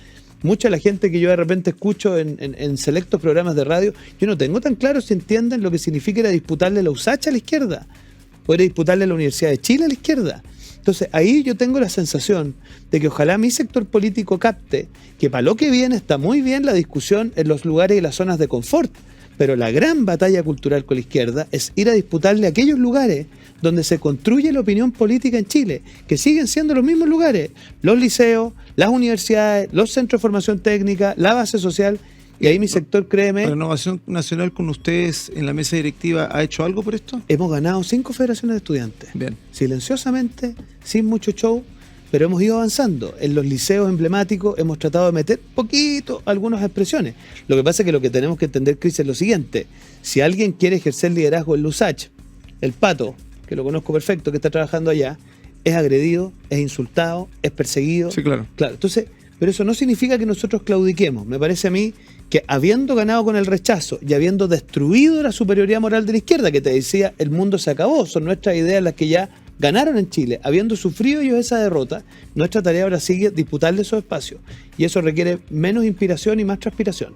Mucha de la gente que yo de repente escucho en selectos programas de radio, yo no tengo tan claro si entienden lo que significa ir a disputarle la USACH a la izquierda, o ir a disputarle la Universidad de Chile a la izquierda. Entonces ahí yo tengo la sensación de que ojalá mi sector político capte que para lo que viene está muy bien la discusión en los lugares y las zonas de confort, pero la gran batalla cultural con la izquierda es ir a disputarle a aquellos lugares donde se construye la opinión política en Chile, que siguen siendo los mismos lugares, los liceos, las universidades, los centros de formación técnica, la base social, y ahí mi sector, créeme... ¿Renovación Nacional con ustedes en la mesa directiva ha hecho algo por esto? Hemos ganado 5 federaciones de estudiantes. Bien. Silenciosamente, sin mucho show, pero hemos ido avanzando. En los liceos emblemáticos hemos tratado de meter poquito algunas expresiones. Lo que pasa es que lo que tenemos que entender, Cris, es lo siguiente. Si alguien quiere ejercer liderazgo en Lusach, el Pato, que lo conozco perfecto, que está trabajando allá, es agredido, es insultado, es perseguido. Sí, claro. Claro, entonces, pero eso no significa que nosotros claudiquemos. Me parece a mí que habiendo ganado con el rechazo y habiendo destruido la superioridad moral de la izquierda, que te decía, el mundo se acabó, son nuestras ideas las que ya ganaron en Chile, habiendo sufrido ellos esa derrota, nuestra tarea ahora sigue disputarle esos espacios. Y eso requiere menos inspiración y más transpiración.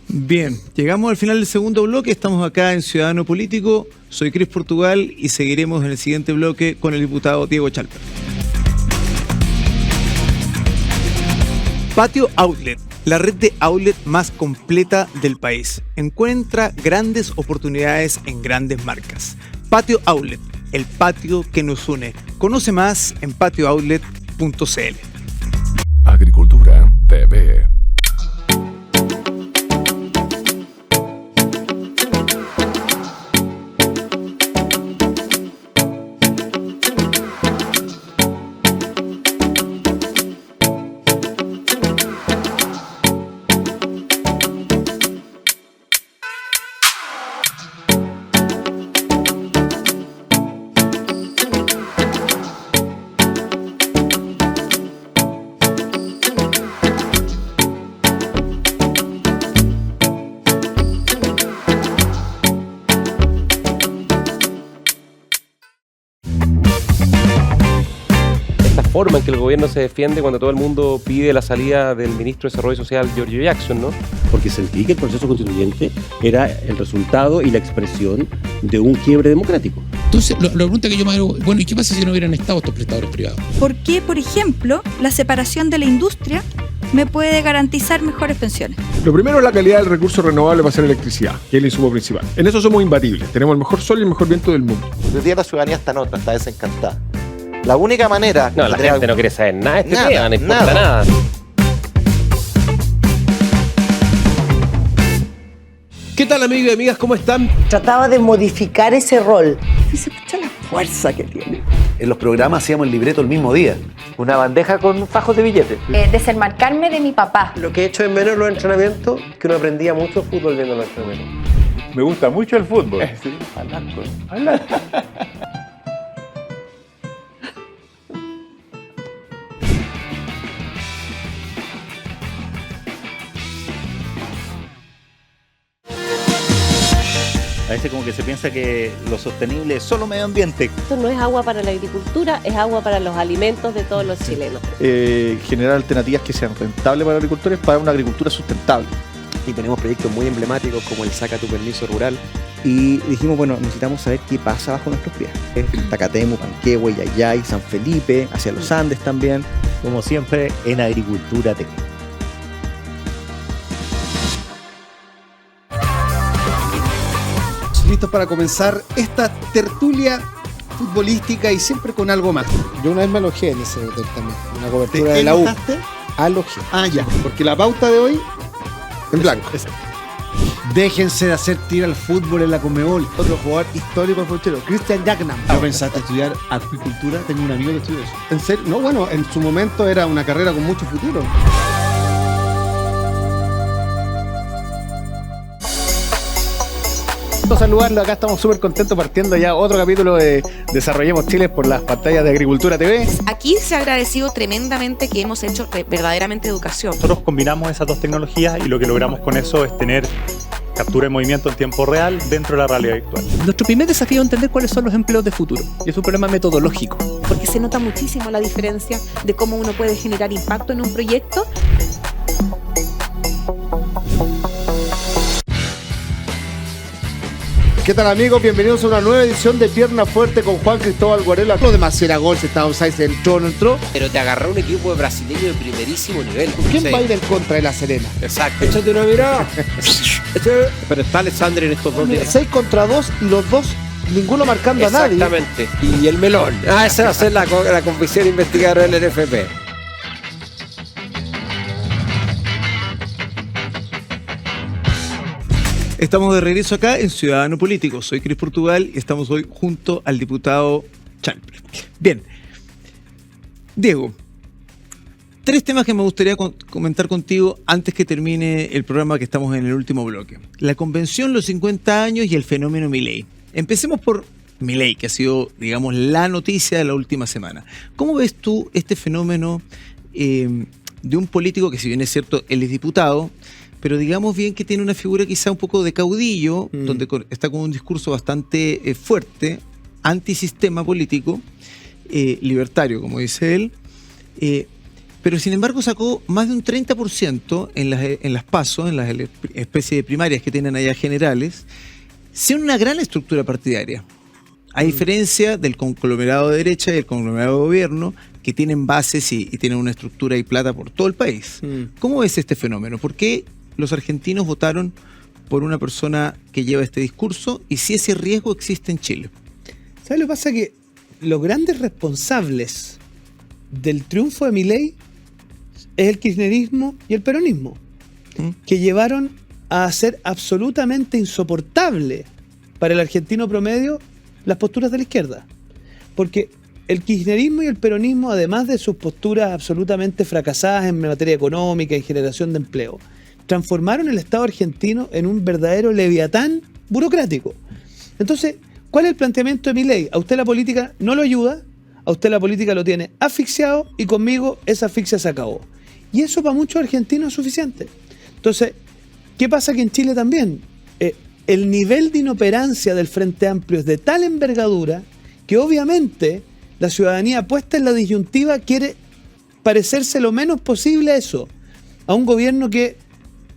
Bien, llegamos al final del segundo bloque, estamos acá en Ciudadano Político, soy Cris Portugal y seguiremos en el siguiente bloque con el diputado Diego Chalper. Patio Outlet, la red de outlet más completa del país. Encuentra grandes oportunidades en grandes marcas. Patio Outlet, el patio que nos une. Conoce más en patiooutlet.cl. Agricultura TV. Forma en que el gobierno se defiende cuando todo el mundo pide la salida del ministro de Desarrollo Social, Giorgio Jackson, ¿no? Porque sentí que el proceso constituyente era el resultado y la expresión de un quiebre democrático. Entonces, la pregunta que yo me hago, bueno, ¿y qué pasa si no hubieran estado estos prestadores privados? ¿Por qué, por ejemplo, la separación de la industria me puede garantizar mejores pensiones? Lo primero es la calidad del recurso renovable para hacer electricidad, que es el insumo principal. En eso somos imbatibles. Tenemos el mejor sol y el mejor viento del mundo. Hoy día la ciudadanía está en otra, está desencantada. La única manera... No, la gente no quiere saber nada de este tema, no importa nada. ¿Qué tal, amigos y amigas? ¿Cómo están? Trataba de modificar ese rol. Y se escucha la fuerza que tiene. En los programas hacíamos el libreto el mismo día. Una bandeja con fajos de billetes. Desenmarcarme de mi papá. Lo que he hecho en menos los entrenamientos, que uno aprendía mucho fútbol viendo los entrenamientos. Me gusta mucho el fútbol. Sí, alasco. A veces como que se piensa que lo sostenible es solo medio ambiente. Esto no es agua para la agricultura, es agua para los alimentos de todos los chilenos. Generar alternativas que sean rentables para los agricultores para una agricultura sustentable. Y tenemos proyectos muy emblemáticos como el Saca tu Permiso Rural. Y dijimos, bueno, necesitamos saber qué pasa bajo nuestros pies. Takatemu, Panquehue, Yayay, San Felipe, hacia los Andes también. Como siempre, en Agricultura TV. Listos para comenzar esta tertulia futbolística y siempre con algo más. Yo una vez me alojé en ese hotel también, una cobertura de la U. A los G. Ah, ya. Porque la pauta de hoy, en blanco. Déjense de hacer tiro al fútbol en la Conmebol. Otro jugador histórico del fútbol, Christian Jacknam. ¿No pensaste estudiar acuicultura? Tengo un amigo que estudia eso. ¿En serio? No, bueno, en su momento era una carrera con mucho futuro. Saludarlo, acá estamos súper contentos partiendo ya otro capítulo de Desarrollemos Chile por las pantallas de Agricultura TV. Aquí se ha agradecido tremendamente que hemos hecho verdaderamente educación. Nosotros combinamos esas dos tecnologías y lo que logramos con eso es tener captura de movimiento en tiempo real dentro de la realidad virtual. Nuestro primer desafío es entender cuáles son los empleos de futuro. Y es un problema metodológico. Porque se nota muchísimo la diferencia de cómo uno puede generar impacto en un proyecto. ¿Qué tal, amigos? Bienvenidos a una nueva edición de Pierna Fuerte con Juan Cristóbal Guarela. Lo demás era gol, si estaba offside, entró o no entró. Pero te agarró un equipo de brasileño de primerísimo nivel. ¿Quién va a ir en contra de La Serena? Exacto. Échate una mirada. Pero está Alexander en estos dos días. 6 contra 2 y los dos, ninguno marcando a nadie. Exactamente. Y el melón. Esa va a ser la comisión investigadora del NFP. Estamos de regreso acá en Ciudadano Político. Soy Cris Portugal y estamos hoy junto al diputado Chalper. Bien, Diego, 3 temas que me gustaría comentar contigo antes que termine el programa, que estamos en el último bloque. La convención, los 50 años y el fenómeno Milei. Empecemos por Milei, que ha sido, digamos, la noticia de la última semana. ¿Cómo ves tú este fenómeno de un político que, si bien es cierto, él es diputado, pero digamos bien que tiene una figura quizá un poco de caudillo, donde está con un discurso bastante fuerte, antisistema político, libertario, como dice él, pero sin embargo sacó más de un 30% en las PASO, en las especies de primarias que tienen allá generales, sin una gran estructura partidaria. A diferencia del conglomerado de derecha y del conglomerado de gobierno, que tienen bases y tienen una estructura y plata por todo el país. ¿Cómo ves este fenómeno? ¿Por qué los argentinos votaron por una persona que lleva este discurso y si ese riesgo existe en Chile? ¿Sabes lo que pasa? Que los grandes responsables del triunfo de Milei es el kirchnerismo y el peronismo, que llevaron a hacer absolutamente insoportable para el argentino promedio las posturas de la izquierda. Porque el kirchnerismo y el peronismo, además de sus posturas absolutamente fracasadas en materia económica y generación de empleo, transformaron el Estado argentino en un verdadero leviatán burocrático. Entonces, ¿cuál es el planteamiento de Milei? A usted la política no lo ayuda, a usted la política lo tiene asfixiado y conmigo esa asfixia se acabó. Y eso para muchos argentinos es suficiente. Entonces, ¿qué pasa que en Chile también? El nivel de inoperancia del Frente Amplio es de tal envergadura que obviamente la ciudadanía puesta en la disyuntiva quiere parecerse lo menos posible a eso, a un gobierno que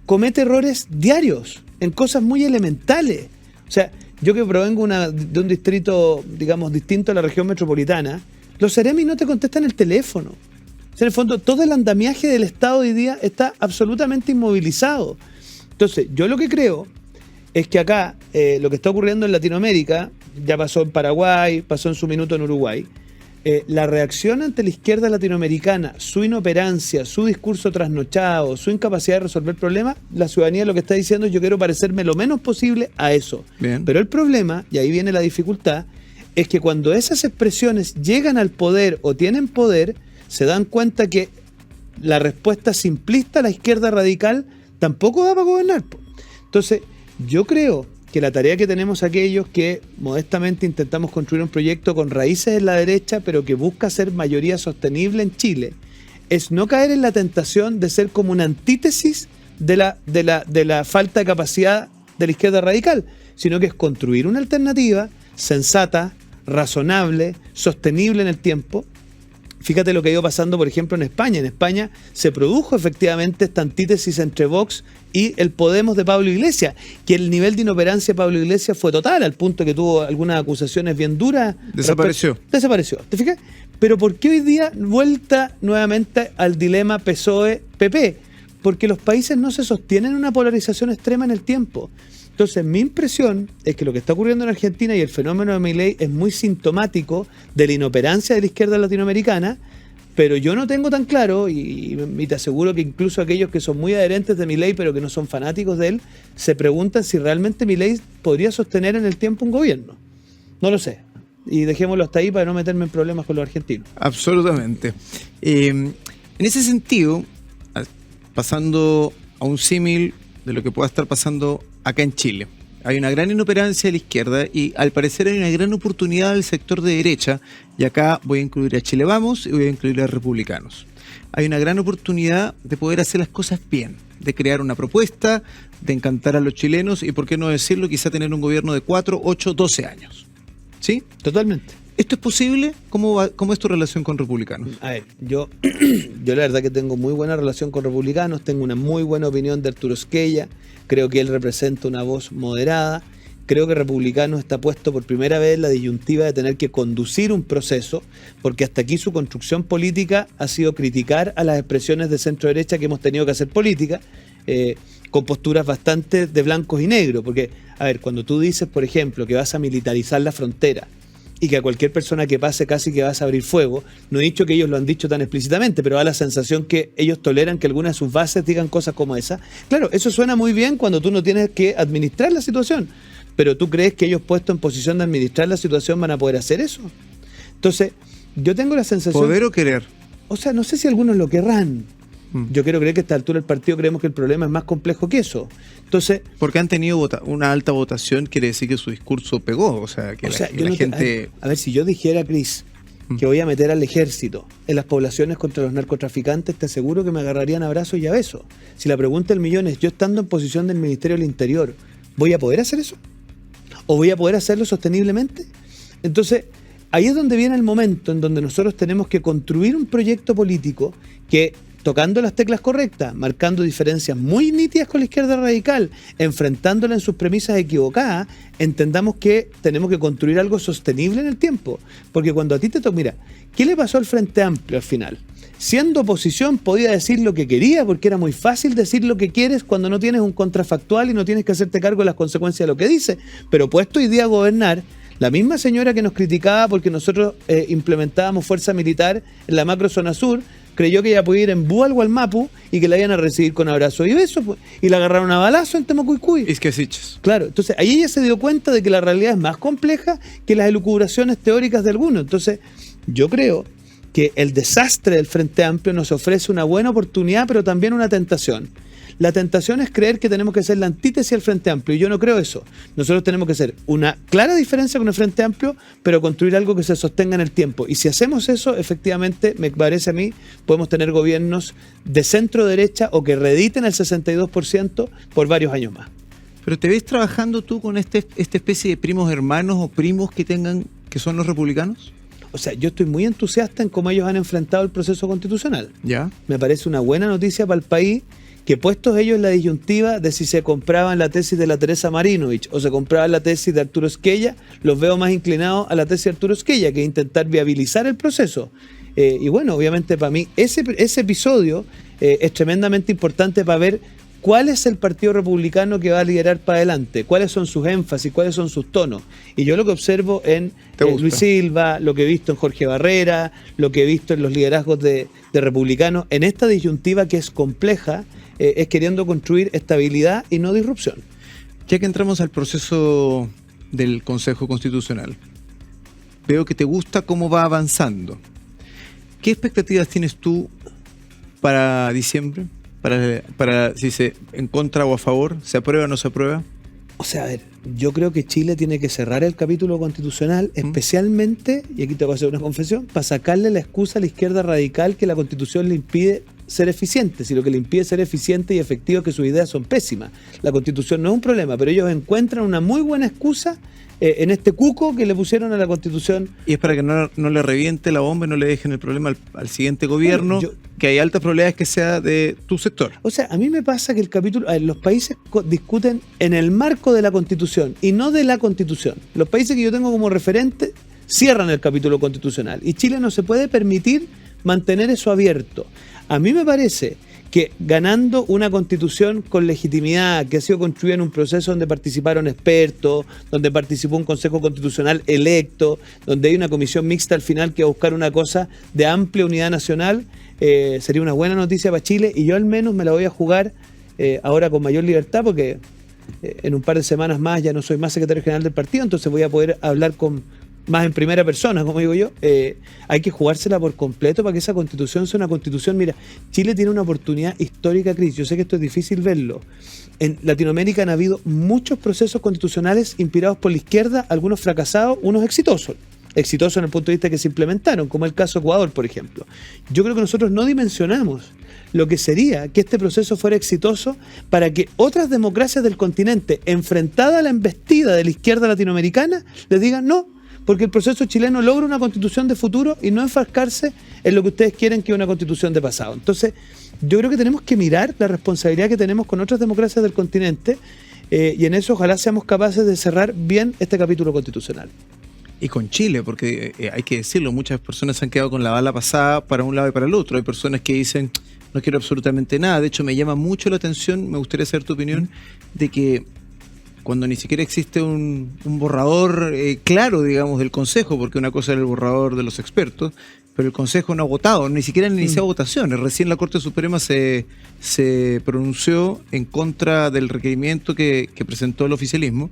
comete errores diarios en cosas muy elementales. O sea, yo que provengo de un distrito, digamos, distinto a la región metropolitana, los Ceremi no te contestan el teléfono. O sea, en el fondo, todo el andamiaje del Estado hoy día está absolutamente inmovilizado. Entonces, yo lo que creo es que acá, lo que está ocurriendo en Latinoamérica, ya pasó en Paraguay, pasó en su minuto en Uruguay, la reacción ante la izquierda latinoamericana, su inoperancia, su discurso trasnochado, su incapacidad de resolver problemas, la ciudadanía lo que está diciendo es: yo quiero parecerme lo menos posible a eso. Bien. Pero el problema, y ahí viene la dificultad, es que cuando esas expresiones llegan al poder o tienen poder, se dan cuenta que la respuesta simplista a la izquierda radical tampoco da para gobernar. Entonces, yo creo que la tarea que tenemos aquellos que modestamente intentamos construir un proyecto con raíces en la derecha, pero que busca ser mayoría sostenible en Chile, es no caer en la tentación de ser como una antítesis de la falta de capacidad de la izquierda radical, sino que es construir una alternativa sensata, razonable, sostenible en el tiempo. Fíjate lo que ha ido pasando, por ejemplo, en España. En España se produjo efectivamente esta antítesis entre Vox y el Podemos de Pablo Iglesias, que el nivel de inoperancia de Pablo Iglesias fue total, al punto que tuvo algunas acusaciones bien duras. Desapareció. ¿Te fijas? Pero ¿por qué hoy día vuelta nuevamente al dilema PSOE-PP? Porque los países no se sostienen en una polarización extrema en el tiempo. Entonces, mi impresión es que lo que está ocurriendo en Argentina y el fenómeno de Milei es muy sintomático de la inoperancia de la izquierda latinoamericana Pero yo no tengo tan claro, y te aseguro que incluso aquellos que son muy adherentes de Milei, pero que no son fanáticos de él, se preguntan si realmente Milei podría sostener en el tiempo un gobierno. No lo sé. Y dejémoslo hasta ahí para no meterme en problemas con los argentinos. Absolutamente. En ese sentido, pasando a un símil de lo que pueda estar pasando acá en Chile. Hay una gran inoperancia de la izquierda y al parecer hay una gran oportunidad del sector de derecha, y acá voy a incluir a Chile Vamos y voy a incluir a Republicanos. Hay una gran oportunidad de poder hacer las cosas bien, de crear una propuesta, de encantar a los chilenos y, por qué no decirlo, quizá tener un gobierno de 4, 8, 12 años. ¿Sí? Totalmente. ¿Esto es posible? ¿Cómo es tu relación con Republicanos? A ver, yo la verdad que tengo muy buena relación con Republicanos, tengo una muy buena opinión de Arturo Esquella, creo que él representa una voz moderada, creo que Republicanos está puesto por primera vez en la disyuntiva de tener que conducir un proceso, porque hasta aquí su construcción política ha sido criticar a las expresiones de centro-derecha que hemos tenido que hacer política, con posturas bastante de blancos y negros, porque, a ver, cuando tú dices, por ejemplo, que vas a militarizar la frontera, y que a cualquier persona que pase casi que vas a abrir fuego, no he dicho que ellos lo han dicho tan explícitamente, pero da la sensación que ellos toleran que algunas de sus bases digan cosas como esa. Claro, eso suena muy bien cuando tú no tienes que administrar la situación, pero ¿tú crees que ellos puestos en posición de administrar la situación van a poder hacer eso? Entonces, yo tengo la sensación... ¿Poder o querer? O sea, no sé si algunos lo querrán. Yo quiero creer que a esta altura del partido creemos que el problema es más complejo que eso. Entonces, porque han tenido una alta votación, quiere decir que su discurso pegó. O sea, que la gente... A ver, si yo dijera, Cris, que voy a meter al ejército en las poblaciones contra los narcotraficantes, te aseguro que me agarrarían abrazos y a besos. Si la pregunta del millón es, yo estando en posición del Ministerio del Interior, ¿voy a poder hacer eso? ¿O voy a poder hacerlo sosteniblemente? Entonces, ahí es donde viene el momento en donde nosotros tenemos que construir un proyecto político que, tocando las teclas correctas, marcando diferencias muy nítidas con la izquierda radical, enfrentándola en sus premisas equivocadas, entendamos que tenemos que construir algo sostenible en el tiempo. Porque cuando a ti te toca, mira, ¿qué le pasó al Frente Amplio al final? Siendo oposición podía decir lo que quería, porque era muy fácil decir lo que quieres cuando no tienes un contrafactual y no tienes que hacerte cargo de las consecuencias de lo que dices. Pero puesto hoy día a gobernar, la misma señora que nos criticaba porque nosotros implementábamos fuerza militar en la macro zona sur, creyó que ella podía ir en búho al Gualmapu y que la iban a recibir con abrazos y besos, pues, y la agarraron a balazo en Temucuicui. Es que siches. Claro, entonces ahí ella se dio cuenta de que la realidad es más compleja que las elucubraciones teóricas de algunos. Entonces, yo creo que el desastre del Frente Amplio nos ofrece una buena oportunidad, pero también una tentación. La tentación es creer que tenemos que ser la antítesis del Frente Amplio, y yo no creo eso. Nosotros tenemos que hacer una clara diferencia con el Frente Amplio, pero construir algo que se sostenga en el tiempo. Y si hacemos eso, efectivamente, me parece a mí, podemos tener gobiernos de centro-derecha o que reediten el 62% por varios años más. ¿Pero te ves trabajando tú con esta especie de primos hermanos o primos que son los republicanos? O sea, yo estoy muy entusiasta en cómo ellos han enfrentado el proceso constitucional. ¿Ya? Me parece una buena noticia para el país que, puestos ellos en la disyuntiva de si se compraban la tesis de la Teresa Marinovich o se compraban la tesis de Arturo Esquella, los veo más inclinados a la tesis de Arturo Esquella, que es intentar viabilizar el proceso. Y bueno, obviamente para mí ese episodio es tremendamente importante para ver cuál es el Partido Republicano que va a liderar para adelante, cuáles son sus énfasis, cuáles son sus tonos. Y yo lo que observo en Luis Silva, lo que he visto en Jorge Barrera, lo que he visto en los liderazgos de republicanos, en esta disyuntiva que es compleja, es queriendo construir estabilidad y no disrupción. Ya que entramos al proceso del Consejo Constitucional, veo que te gusta cómo va avanzando. ¿Qué expectativas tienes tú para diciembre? Para si se en contra o a favor, ¿se aprueba o no se aprueba? O sea, a ver, yo creo que Chile tiene que cerrar el capítulo constitucional, especialmente, y aquí te voy a hacer una confesión, para sacarle la excusa a la izquierda radical que la Constitución le impide ser eficiente. Si lo que le impide ser eficiente y efectivo es que sus ideas son pésimas. La Constitución no es un problema, pero ellos encuentran una muy buena excusa en este cuco que le pusieron a la Constitución. Y es para que no le reviente la bomba y no le dejen el problema al siguiente gobierno, bueno, que hay altas probabilidades que sea de tu sector. O sea, a mí me pasa que el capítulo... A ver, los países discuten en el marco de la Constitución y no de la Constitución. Los países que yo tengo como referente cierran el capítulo constitucional y Chile no se puede permitir mantener eso abierto. A mí me parece que ganando una constitución con legitimidad, que ha sido construida en un proceso donde participaron expertos, donde participó un consejo constitucional electo, donde hay una comisión mixta al final que va a buscar una cosa de amplia unidad nacional, sería una buena noticia para Chile, y yo al menos me la voy a jugar ahora con mayor libertad, porque en un par de semanas más ya no soy más secretario general del partido, entonces voy a poder hablar más en primera persona, como digo yo. Hay que jugársela por completo para que esa constitución sea una constitución. Mira, Chile tiene una oportunidad histórica, Cris. Yo sé que esto es difícil verlo. En Latinoamérica han habido muchos procesos constitucionales inspirados por la izquierda, algunos fracasados, unos exitosos. Exitosos en el punto de vista que se implementaron, como el caso Ecuador, por ejemplo. Yo creo que nosotros no dimensionamos lo que sería que este proceso fuera exitoso para que otras democracias del continente, enfrentadas a la embestida de la izquierda latinoamericana, les digan no, porque el proceso chileno logra una constitución de futuro y no enfrascarse en lo que ustedes quieren que es una constitución de pasado. Entonces, yo creo que tenemos que mirar la responsabilidad que tenemos con otras democracias del continente y en eso ojalá seamos capaces de cerrar bien este capítulo constitucional. Y con Chile, porque hay que decirlo, muchas personas se han quedado con la bala pasada para un lado y para el otro. Hay personas que dicen, no quiero absolutamente nada. De hecho, me llama mucho la atención, me gustaría saber tu opinión, de que cuando ni siquiera existe un borrador claro, digamos, del Consejo, porque una cosa era el borrador de los expertos, pero el Consejo no ha votado, ni siquiera han iniciado votaciones. Recién la Corte Suprema se pronunció en contra del requerimiento que presentó el oficialismo,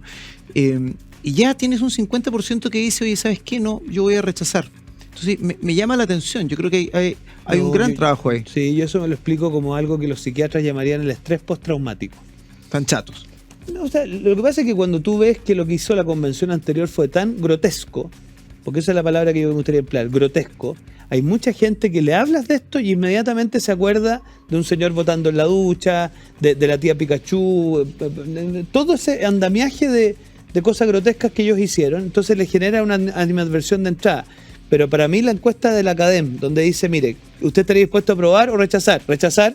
y ya tienes un 50% que dice, oye, ¿sabes qué? No, yo voy a rechazar. Entonces me llama la atención, yo creo que hay un gran trabajo ahí. Sí, yo eso me lo explico como algo que los psiquiatras llamarían el estrés postraumático. Tan chatos. No, o sea, lo que pasa es que cuando tú ves que lo que hizo la convención anterior fue tan grotesco, porque esa es la palabra que yo me gustaría emplear, grotesco, hay mucha gente que le hablas de esto y inmediatamente se acuerda de un señor botando en la ducha, de la tía Pikachu, todo ese andamiaje de cosas grotescas que ellos hicieron, entonces le genera una animadversión de entrada. Pero para mí la encuesta de la Academ, donde dice, mire, ¿usted estaría dispuesto a aprobar o rechazar? Rechazar,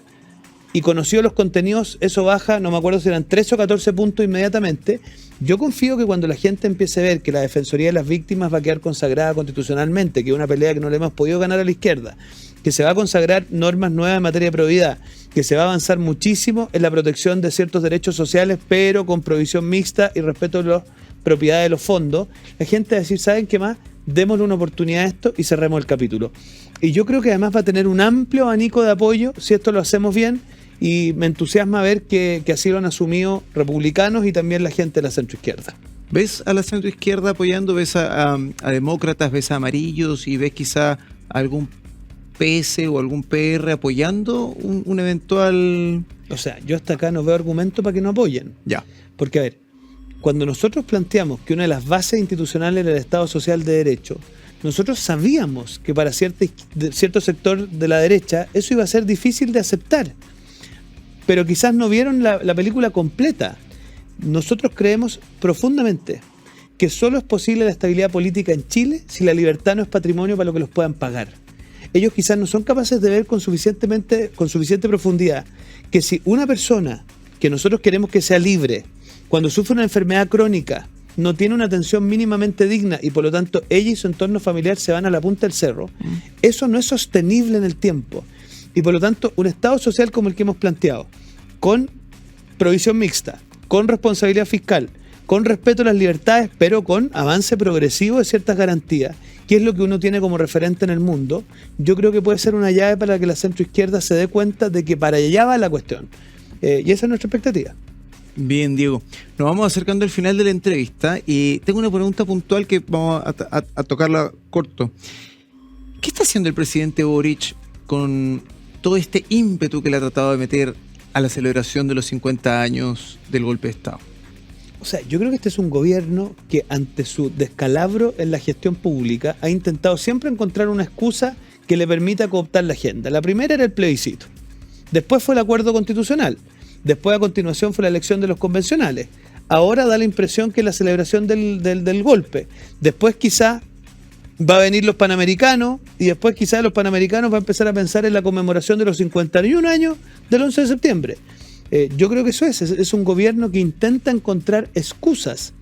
y conoció los contenidos, eso baja, no me acuerdo si eran 13 o 14 puntos inmediatamente. Yo confío que cuando la gente empiece a ver que la Defensoría de las Víctimas va a quedar consagrada constitucionalmente, que es una pelea que no le hemos podido ganar a la izquierda, que se va a consagrar normas nuevas en materia de probidad, que se va a avanzar muchísimo en la protección de ciertos derechos sociales, pero con provisión mixta y respeto a las propiedades de los fondos, la gente va a decir, ¿saben qué más? Démosle una oportunidad a esto y cerremos el capítulo. Y yo creo que además va a tener un amplio abanico de apoyo si esto lo hacemos bien, y me entusiasma ver que así lo han asumido republicanos y también la gente de la centroizquierda. ¿Ves a la centroizquierda apoyando? ¿Ves a demócratas? ¿Ves a amarillos? ¿Y ves quizá algún PS o algún PR apoyando un eventual...? O sea, yo hasta acá no veo argumento para que no apoyen. Ya. Porque, a ver, cuando nosotros planteamos que una de las bases institucionales era el Estado Social de Derecho, nosotros sabíamos que para cierto sector de la derecha eso iba a ser difícil de aceptar. Pero quizás no vieron la película completa. Nosotros creemos profundamente que solo es posible la estabilidad política en Chile si la libertad no es patrimonio para lo que los puedan pagar. Ellos quizás no son capaces de ver con suficiente profundidad que si una persona que nosotros queremos que sea libre, cuando sufre una enfermedad crónica, no tiene una atención mínimamente digna y por lo tanto ella y su entorno familiar se van a la punta del cerro, eso no es sostenible en el tiempo. Y por lo tanto, un Estado social como el que hemos planteado, con provisión mixta, con responsabilidad fiscal, con respeto a las libertades, pero con avance progresivo de ciertas garantías, que es lo que uno tiene como referente en el mundo, yo creo que puede ser una llave para que la centroizquierda se dé cuenta de que para allá va la cuestión. Y esa es nuestra expectativa. Bien, Diego. Nos vamos acercando al final de la entrevista y tengo una pregunta puntual que vamos a tocarla corto. ¿Qué está haciendo el presidente Boric con todo este ímpetu que le ha tratado de meter a la celebración de los 50 años del golpe de Estado? O sea, yo creo que este es un gobierno que ante su descalabro en la gestión pública ha intentado siempre encontrar una excusa que le permita cooptar la agenda. La primera era el plebiscito, después fue el acuerdo constitucional, después a continuación fue la elección de los convencionales, ahora da la impresión que es la celebración del golpe, después quizá va a venir los Panamericanos y después quizás los Panamericanos va a empezar a pensar en la conmemoración de los 51 años del 11 de septiembre. Yo creo que eso es un gobierno que intenta encontrar excusas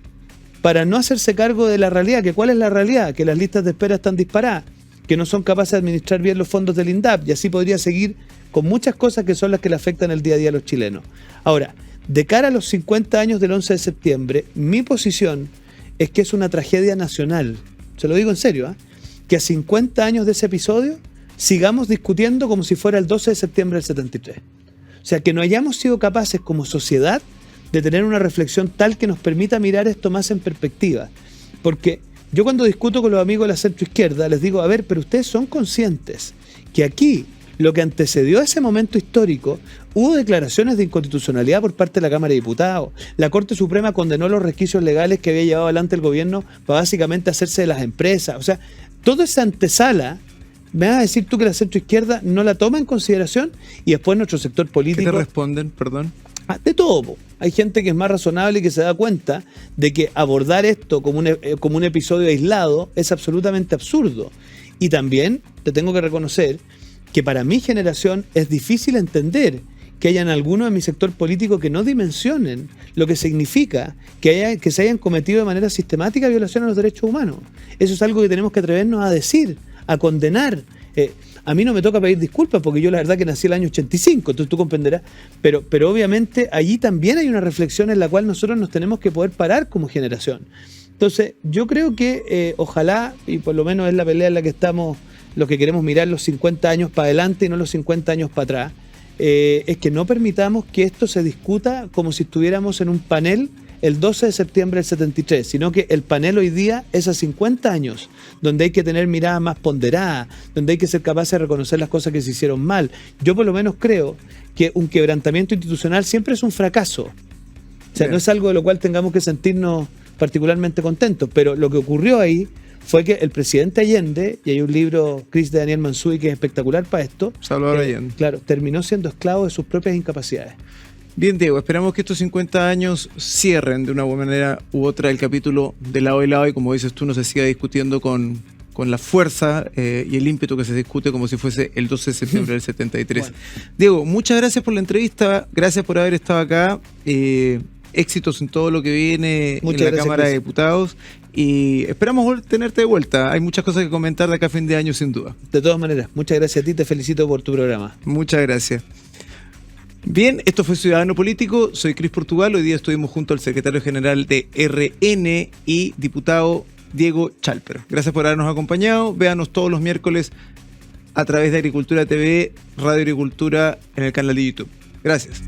para no hacerse cargo de la realidad. ¿Que cuál es la realidad? Que las listas de espera están disparadas, que no son capaces de administrar bien los fondos del INDAP, y así podría seguir con muchas cosas que son las que le afectan el día a día a los chilenos. Ahora, de cara a los 50 años del 11 de septiembre, mi posición es que es una tragedia nacional. Se lo digo en serio, que a 50 años de ese episodio sigamos discutiendo como si fuera el 12 de septiembre del 73. O sea, que no hayamos sido capaces como sociedad de tener una reflexión tal que nos permita mirar esto más en perspectiva. Porque yo cuando discuto con los amigos de la centroizquierda les digo, a ver, pero ustedes son conscientes que aquí lo que antecedió a ese momento histórico, hubo declaraciones de inconstitucionalidad por parte de la Cámara de Diputados. La Corte Suprema condenó los resquicios legales que había llevado adelante el gobierno para básicamente hacerse de las empresas. O sea, toda esa antesala, ¿me vas a decir tú que la centroizquierda no la toma en consideración? Y después nuestro sector político... ¿Qué te responden, perdón? De todo, po. Hay gente que es más razonable y que se da cuenta de que abordar esto como un episodio aislado es absolutamente absurdo. Y también te tengo que reconocer que para mi generación es difícil entender que hayan algunos en mi sector político que no dimensionen lo que significa que se hayan cometido de manera sistemática violaciones a los derechos humanos. Eso es algo que tenemos que atrevernos a decir, a condenar. A mí no me toca pedir disculpas porque yo la verdad que nací el año 85, entonces tú comprenderás, pero obviamente allí también hay una reflexión en la cual nosotros nos tenemos que poder parar como generación. Entonces yo creo que ojalá, y por lo menos es la pelea en la que estamos, los que queremos mirar los 50 años para adelante y no los 50 años para atrás, es que no permitamos que esto se discuta como si estuviéramos en un panel el 12 de septiembre del 73, sino que el panel hoy día es a 50 años, donde hay que tener miradas más ponderadas, donde hay que ser capaces de reconocer las cosas que se hicieron mal. Yo por lo menos creo que un quebrantamiento institucional siempre es un fracaso. O sea, no es algo de lo cual tengamos que sentirnos particularmente contentos, pero lo que ocurrió ahí fue que el presidente Allende, y hay un libro, Cris de Daniel Mansuy, que es espectacular para esto, Salvador Allende. Claro, terminó siendo esclavo de sus propias incapacidades. Bien, Diego, esperamos que estos 50 años cierren de una buena manera u otra el capítulo de lado y lado y, como dices tú, no se siga discutiendo con la fuerza y el ímpetu que se discute como si fuese el 12 de septiembre del 73. Bueno. Diego, muchas gracias por la entrevista, gracias por haber estado acá, éxitos en todo lo que viene en la Cámara de Diputados y esperamos tenerte de vuelta. Hay muchas cosas que comentar de acá a fin de año sin duda. De todas maneras, muchas gracias a ti, te felicito por tu programa. Muchas gracias. Bien, esto fue Ciudadano Político, soy Cris Portugal, hoy día estuvimos junto al secretario general de RN y diputado Diego Chalper. Gracias por habernos acompañado, véanos todos los miércoles a través de Agricultura TV, Radio Agricultura en el canal de YouTube. Gracias.